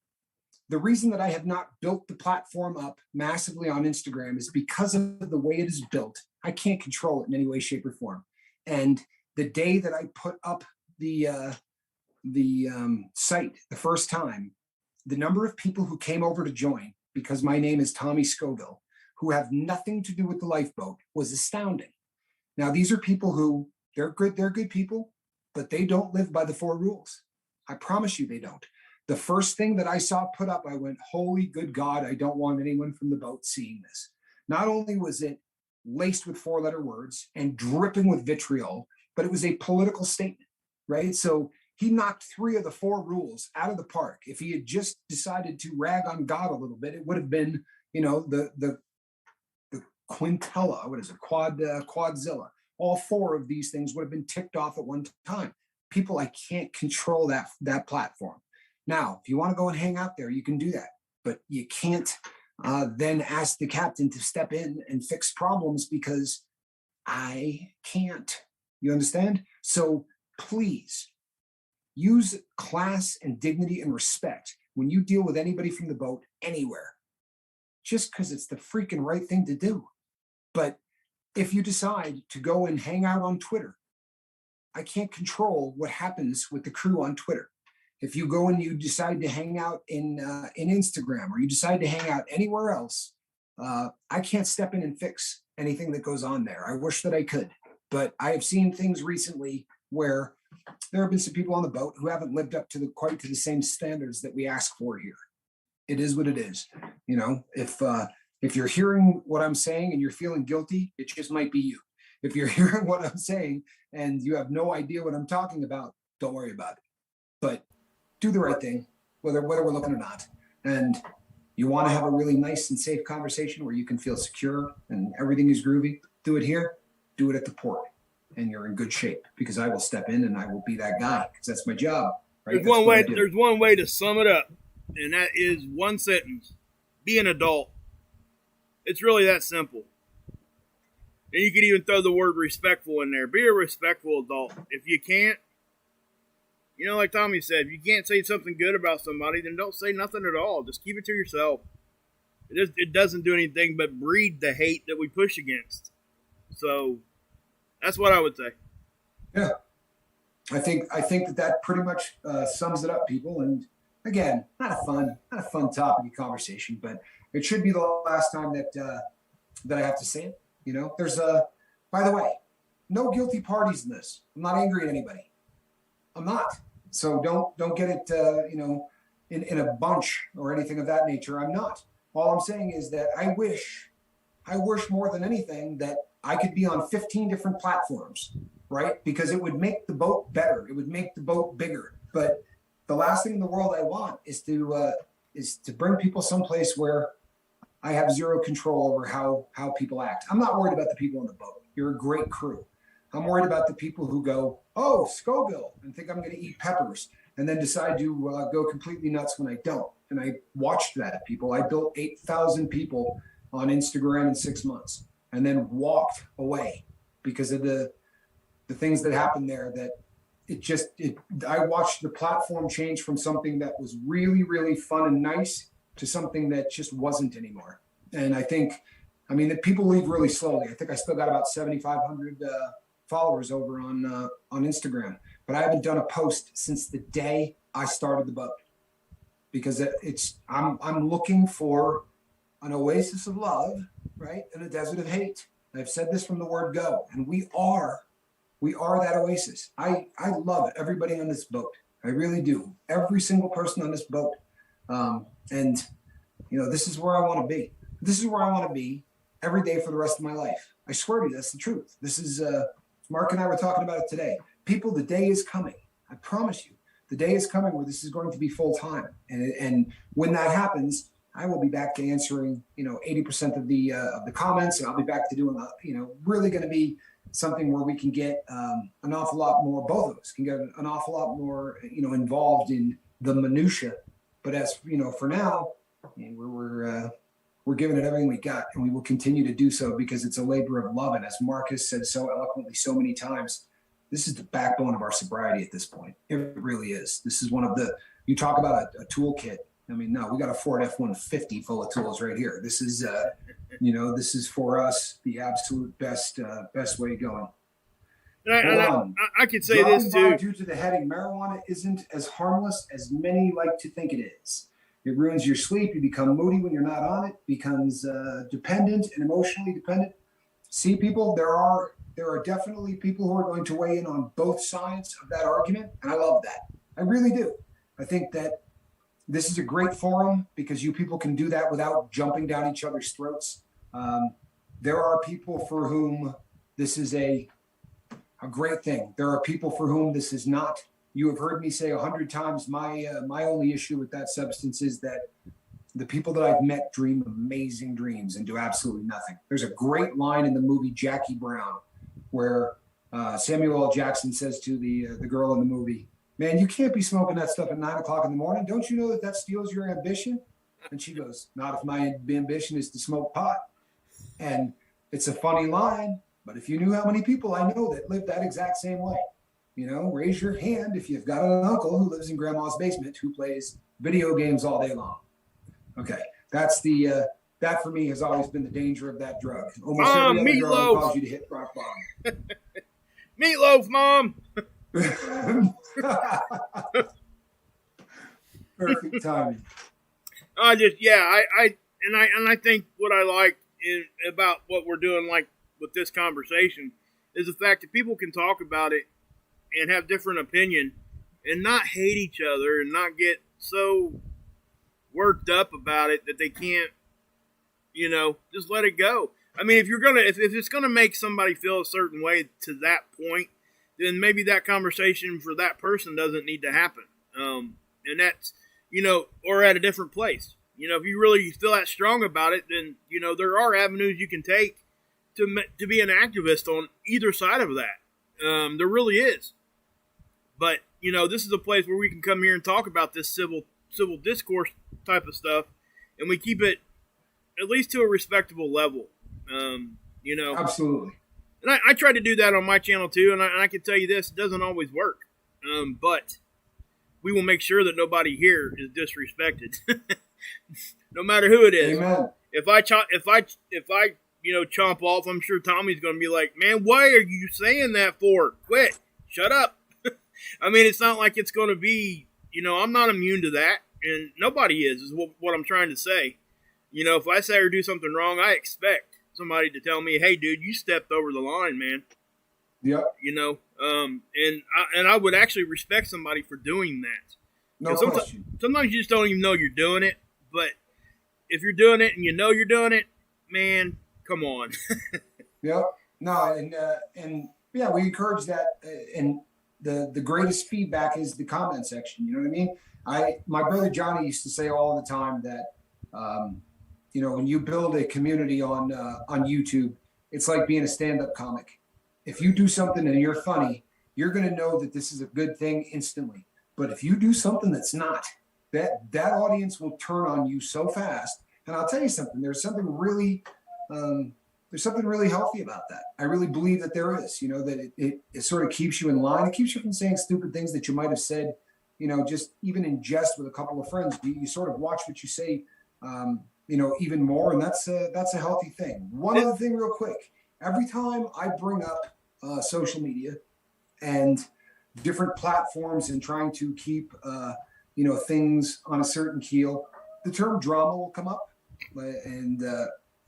[SPEAKER 2] The reason that I have not built the platform up massively on Instagram is because of the way it is built. I can't control it in any way, shape, or form. And the day that I put up the site the first time, the number of people who came over to join, because my name is Tommy Scoville, who have nothing to do with the lifeboat, was astounding. Now, these are people who, they're good people, but they don't live by the 4 rules. I promise you they don't. The first thing that I saw put up, I went, holy good God, I don't want anyone from the boat seeing this. Not only was it laced with 4-letter words and dripping with vitriol, but it was a political statement, right? So he knocked 3 of the 4 rules out of the park. If he had just decided to rag on God a little bit, it would have been, the quintella, what is it, quadzilla. All 4 of these things would have been ticked off at one time. People, I can't control that platform. Now, if you want to go and hang out there, you can do that, but you can't then ask the captain to step in and fix problems, because I can't. You understand? So please use class and dignity and respect when you deal with anybody from the boat anywhere, just because it's the freaking right thing to do. But if you decide to go and hang out on Twitter, I can't control what happens with the crew on Twitter. If you go and you decide to hang out in Instagram, or you decide to hang out anywhere else, I can't step in and fix anything that goes on there. I wish that I could, but I have seen things recently where there have been some people on the boat who haven't lived up to quite to the same standards that we ask for here. It is what it is. If you're hearing what I'm saying and you're feeling guilty, it just might be you. If you're hearing what I'm saying and you have no idea what I'm talking about, don't worry about it. But do the right thing, whether we're looking or not. And you want to have a really nice and safe conversation where you can feel secure and everything is groovy, do it here, do it at the port, and you're in good shape, because I will step in and I will be that guy, because that's my job. Right?
[SPEAKER 1] There's one way to sum it up, and that is one sentence: be an adult. It's really that simple. And you could even throw the word respectful in there. Be a respectful adult. If you can't, like Tommy said, if you can't say something good about somebody, then don't say nothing at all. Just keep it to yourself. It doesn't do anything but breed the hate that we push against. So that's what I would say.
[SPEAKER 2] Yeah. I think that pretty much sums it up, people. And again, not a fun topic of conversation, but it should be the last time that I have to say it. There's by the way, no guilty parties in this. I'm not angry at anybody. I'm not. So don't get it, in a bunch or anything of that nature. I'm not. All I'm saying is that I wish more than anything that I could be on 15 different platforms, right? Because it would make the boat better. It would make the boat bigger. But the last thing in the world I want is to bring people someplace where I have zero control over how people act. I'm not worried about the people on the boat. You're a great crew. I'm worried about the people who go, oh, Scoville, and think I'm going to eat peppers, and then decide to go completely nuts when I don't. And I watched that, people. I built 8,000 people on Instagram in 6 months, and then walked away because of the things that happened there. That I watched the platform change from something that was really, really fun and nice to something that just wasn't anymore. And that people leave really slowly. I think I still got about 7,500 followers over on Instagram, but I haven't done a post since the day I started the boat, because I'm looking for an oasis of love, right, in a desert of hate. I've said this from the word go, and we are that oasis. I love everybody on this boat. I really do. Every single person on this boat. And this is where I want to be. This is where I want to be every day for the rest of my life. I swear to you, that's the truth. This is Mark and I were talking about it today. People, the day is coming. I promise you, the day is coming where this is going to be full time. And when that happens, I will be back to answering 80% of the comments, and I'll be back to doing really going to be something where we can get an awful lot more. Both of us can get an awful lot more involved in the minutia. But as for now, we're giving it everything we got, and we will continue to do so, because it's a labor of love. And as Mark has said so eloquently so many times, this is the backbone of our sobriety at this point. It really is. This is one of you talk about a toolkit. No, we got a Ford F-150 full of tools right here. This is, this is for us the absolute best way going.
[SPEAKER 1] I could say this too.
[SPEAKER 2] Due to the heading, marijuana isn't as harmless as many like to think it is. It ruins your sleep. You become moody when you're not on it. Becomes dependent and emotionally dependent. See, people, there are definitely people who are going to weigh in on both sides of that argument, and I love that. I really do. I think that this is a great forum because you people can do that without jumping down each other's throats. There are people for whom this is a great thing. There are people for whom this is not. You have heard me say 100 times, my only issue with that substance is that the people that I've met dream amazing dreams and do absolutely nothing. There's a great line in the movie Jackie Brown where Samuel L. Jackson says to the girl in the movie, "Man, you can't be smoking that stuff at 9 o'clock in the morning. Don't you know that steals your ambition?" And she goes, "Not if my ambition is to smoke pot." And it's a funny line, but if you knew how many people I know that live that exact same way, raise your hand if you've got an uncle who lives in grandma's basement who plays video games all day long. Okay, that's that for me has always been the danger of that drug. Almost every other drug will cause you to hit rock bottom.
[SPEAKER 1] Meatloaf, Mom.
[SPEAKER 2] Tommy.
[SPEAKER 1] I think what I like about what we're doing, like with this conversation, is the fact that people can talk about it and have different opinion and not hate each other and not get so worked up about it that they can't, just let it go. I mean, if it's gonna make somebody feel a certain way to that point, then maybe that conversation for that person doesn't need to happen. And that's, or at a different place. If you really feel that strong about it, then, there are avenues you can take to be an activist on either side of that. There really is. But, this is a place where we can come here and talk about this civil discourse type of stuff, and we keep it at least to a respectable level.
[SPEAKER 2] Absolutely.
[SPEAKER 1] And I try to do that on my channel too, and I can tell you this, it doesn't always work. But we will make sure that nobody here is disrespected. No matter who it is.
[SPEAKER 2] Amen.
[SPEAKER 1] If I chomp off, I'm sure Tommy's going to be like, man, why are you saying that for? Quit. Shut up. I mean, it's not like it's going to be, I'm not immune to that, and nobody is what I'm trying to say. If I say or do something wrong, I expect somebody to tell me, hey, dude, you stepped over the line, man.
[SPEAKER 2] Yeah.
[SPEAKER 1] And I would actually respect somebody for doing that.
[SPEAKER 2] No question.
[SPEAKER 1] Sometimes you just don't even know you're doing it, but if you're doing it and you're doing it, man, come on.
[SPEAKER 2] Yeah. No, and yeah, we encourage that, and the greatest feedback is the comment section. You know what I mean? My brother Johnny used to say all the time that, when you build a community on YouTube, it's like being a stand-up comic. If you do something and you're funny, you're going to know that this is a good thing instantly. But if you do something that's not, that audience will turn on you so fast. And I'll tell you something. There's something really healthy about that. I really believe that there is. That it sort of keeps you in line. It keeps you from saying stupid things that you might have said, just even in jest with a couple of friends. You sort of watch what you say. Even more, and that's a healthy thing. One other thing real quick. Every time I bring up social media and different platforms and trying to keep, things on a certain keel, the term drama will come up. And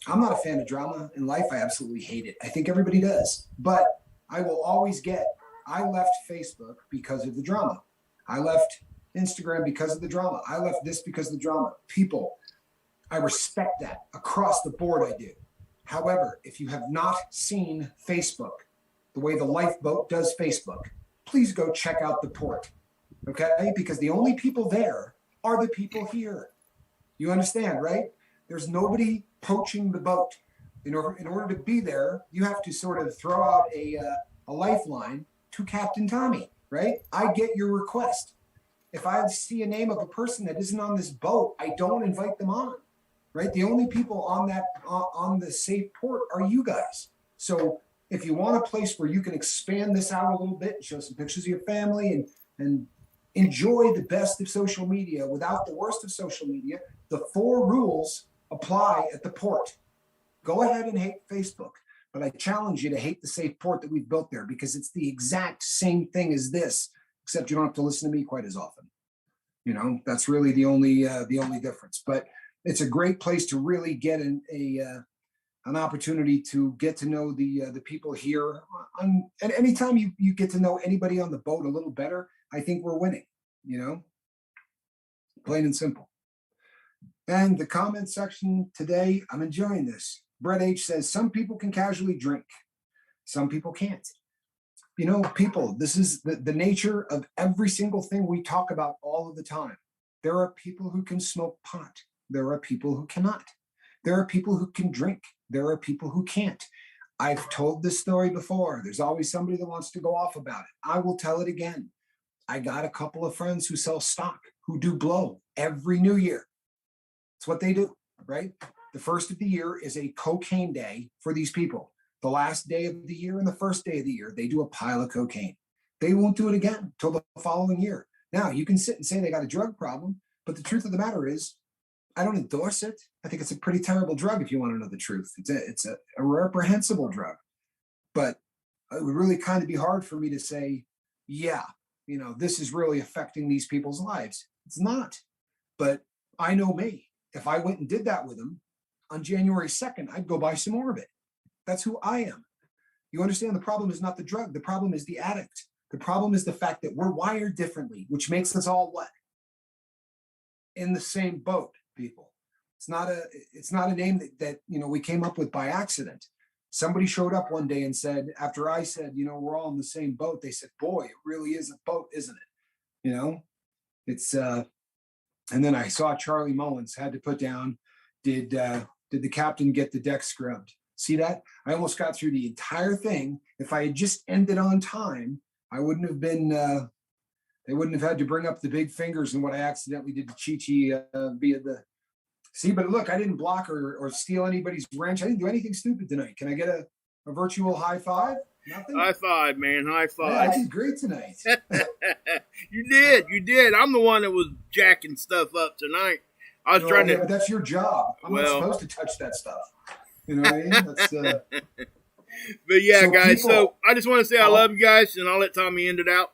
[SPEAKER 2] I'm not a fan of drama in life. I absolutely hate it. I think everybody does. But I will always I left Facebook because of the drama. I left Instagram because of the drama. I left this because of the drama. People, I respect that across the board. I do. However, if you have not seen Facebook, the way the lifeboat does Facebook, please go check out the port. Okay? Because the only people there are the people here. You understand, right? There's nobody poaching the boat. In order to be there, you have to sort of throw out a lifeline to Captain Tommy, right? I get your request. If I see a name of a person that isn't on this boat, I don't invite them on. Right? The only people on the safe port are you guys. So if you want a place where you can expand this out a little bit and show some pictures of your family and enjoy the best of social media without the worst of social media, the 4 rules apply at the port. Go ahead and hate Facebook, but I challenge you to hate the safe port that we've built there, because it's the exact same thing as this, except you don't have to listen to me quite as often. That's really the only difference. But it's a great place to really get an opportunity to get to know the people here. And anytime you get to know anybody on the boat a little better, I think we're winning. Plain and simple. And the comment section today, I'm enjoying this. Brett H says, some people can casually drink. Some people can't. People, this is the nature of every single thing we talk about all of the time. There are people who can smoke pot. There are people who cannot. There are people who can drink. There are people who can't. I've told this story before. There's always somebody that wants to go off about it. I will tell it again. I got a couple of friends who sell stock, who do blow every New Year. It's what they do, right? The first of the year is a cocaine day for these people. The last day of the year and the first day of the year, they do a pile of cocaine. They won't do it again until the following year. Now, you can sit and say they got a drug problem, but the truth of the matter is, I don't endorse it. I think it's a pretty terrible drug, if you want to know the truth. It's a reprehensible drug. But it would really kind of be hard for me to say, yeah, this is really affecting these people's lives. It's not. But I know me. If I went and did that with him on January 2nd, I'd go buy some more of it. That's who I am. You understand, the problem is not the drug. The problem is the addict. The problem is the fact that we're wired differently, which makes us all what? In the same boat, people. It's not a name that we came up with by accident. Somebody showed up one day and said, after I said, we're all in the same boat, they said, boy, it really is a boat, isn't it? It's and then I saw Charlie Mullins had to put down, did the captain get the deck scrubbed? See that? I almost got through the entire thing. If I had just ended on time, I wouldn't have been, they wouldn't have had to bring up the big fingers and what I accidentally did to Chi-Chi via the, see, but look, I didn't block or steal anybody's wrench. I didn't do anything stupid tonight. Can I get a virtual high five? Nothing?
[SPEAKER 1] High five, man. High five.
[SPEAKER 2] Yeah, I did great tonight.
[SPEAKER 1] You did. I'm the one that was jacking stuff up tonight. I was trying to.
[SPEAKER 2] But that's your job. I'm not supposed to touch that stuff. You know what I mean? That's,
[SPEAKER 1] but yeah, so guys. People, so I just want to say I love you guys, and I'll let Tommy end it out.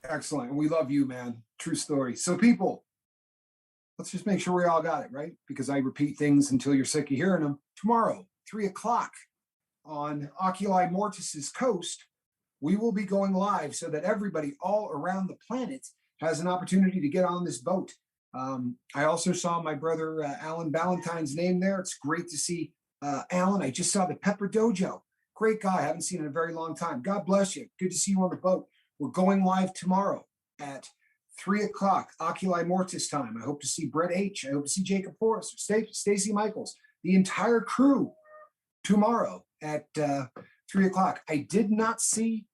[SPEAKER 2] Excellent. We love you, man. True story. So people, let's just make sure we all got it, right? Because I repeat things until you're sick of hearing them. Tomorrow, 3:00 on Oculi Mortis's coast, we will be going live so that everybody all around the planet has an opportunity to get on this boat. I also saw my brother Alan Ballantyne's name there. It's great to see Alan. I just saw the Pepper Dojo. Great guy. I haven't seen in a very long time. God bless you. Good to see you on the boat. We're going live tomorrow at 3:00 Oculi Mortis time. I hope to see Brett H. I hope to see Jacob Forrester, Stacy Michaels, the entire crew tomorrow at 3:00. I did not see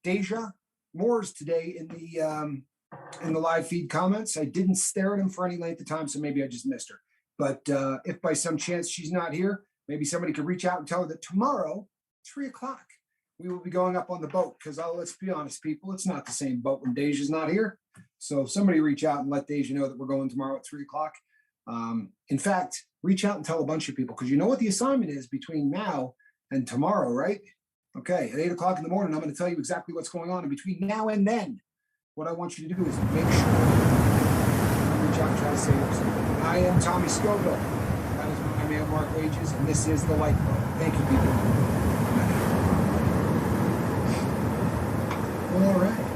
[SPEAKER 2] Deja Moores today in the live feed comments. I didn't stare at him for any length of time, so maybe I just missed her. But if by some chance she's not here, maybe somebody could reach out and tell her that tomorrow, 3:00, we will be going up on the boat. Because let's be honest, people, it's not the same boat when Deja's not here. So if somebody reach out and let Deja know that we're going tomorrow at 3:00. In fact, reach out and tell a bunch of people, because you know what the assignment is between now and tomorrow, right? Okay, at 8:00 in the morning, I'm going to tell you exactly what's going on. And between now and then, what I want you to do is make sure you reach out and try to save something. I am Tommy Scoville. That is my man, Mark Wages, and this is The Lifeboat. Thank you, people. All right.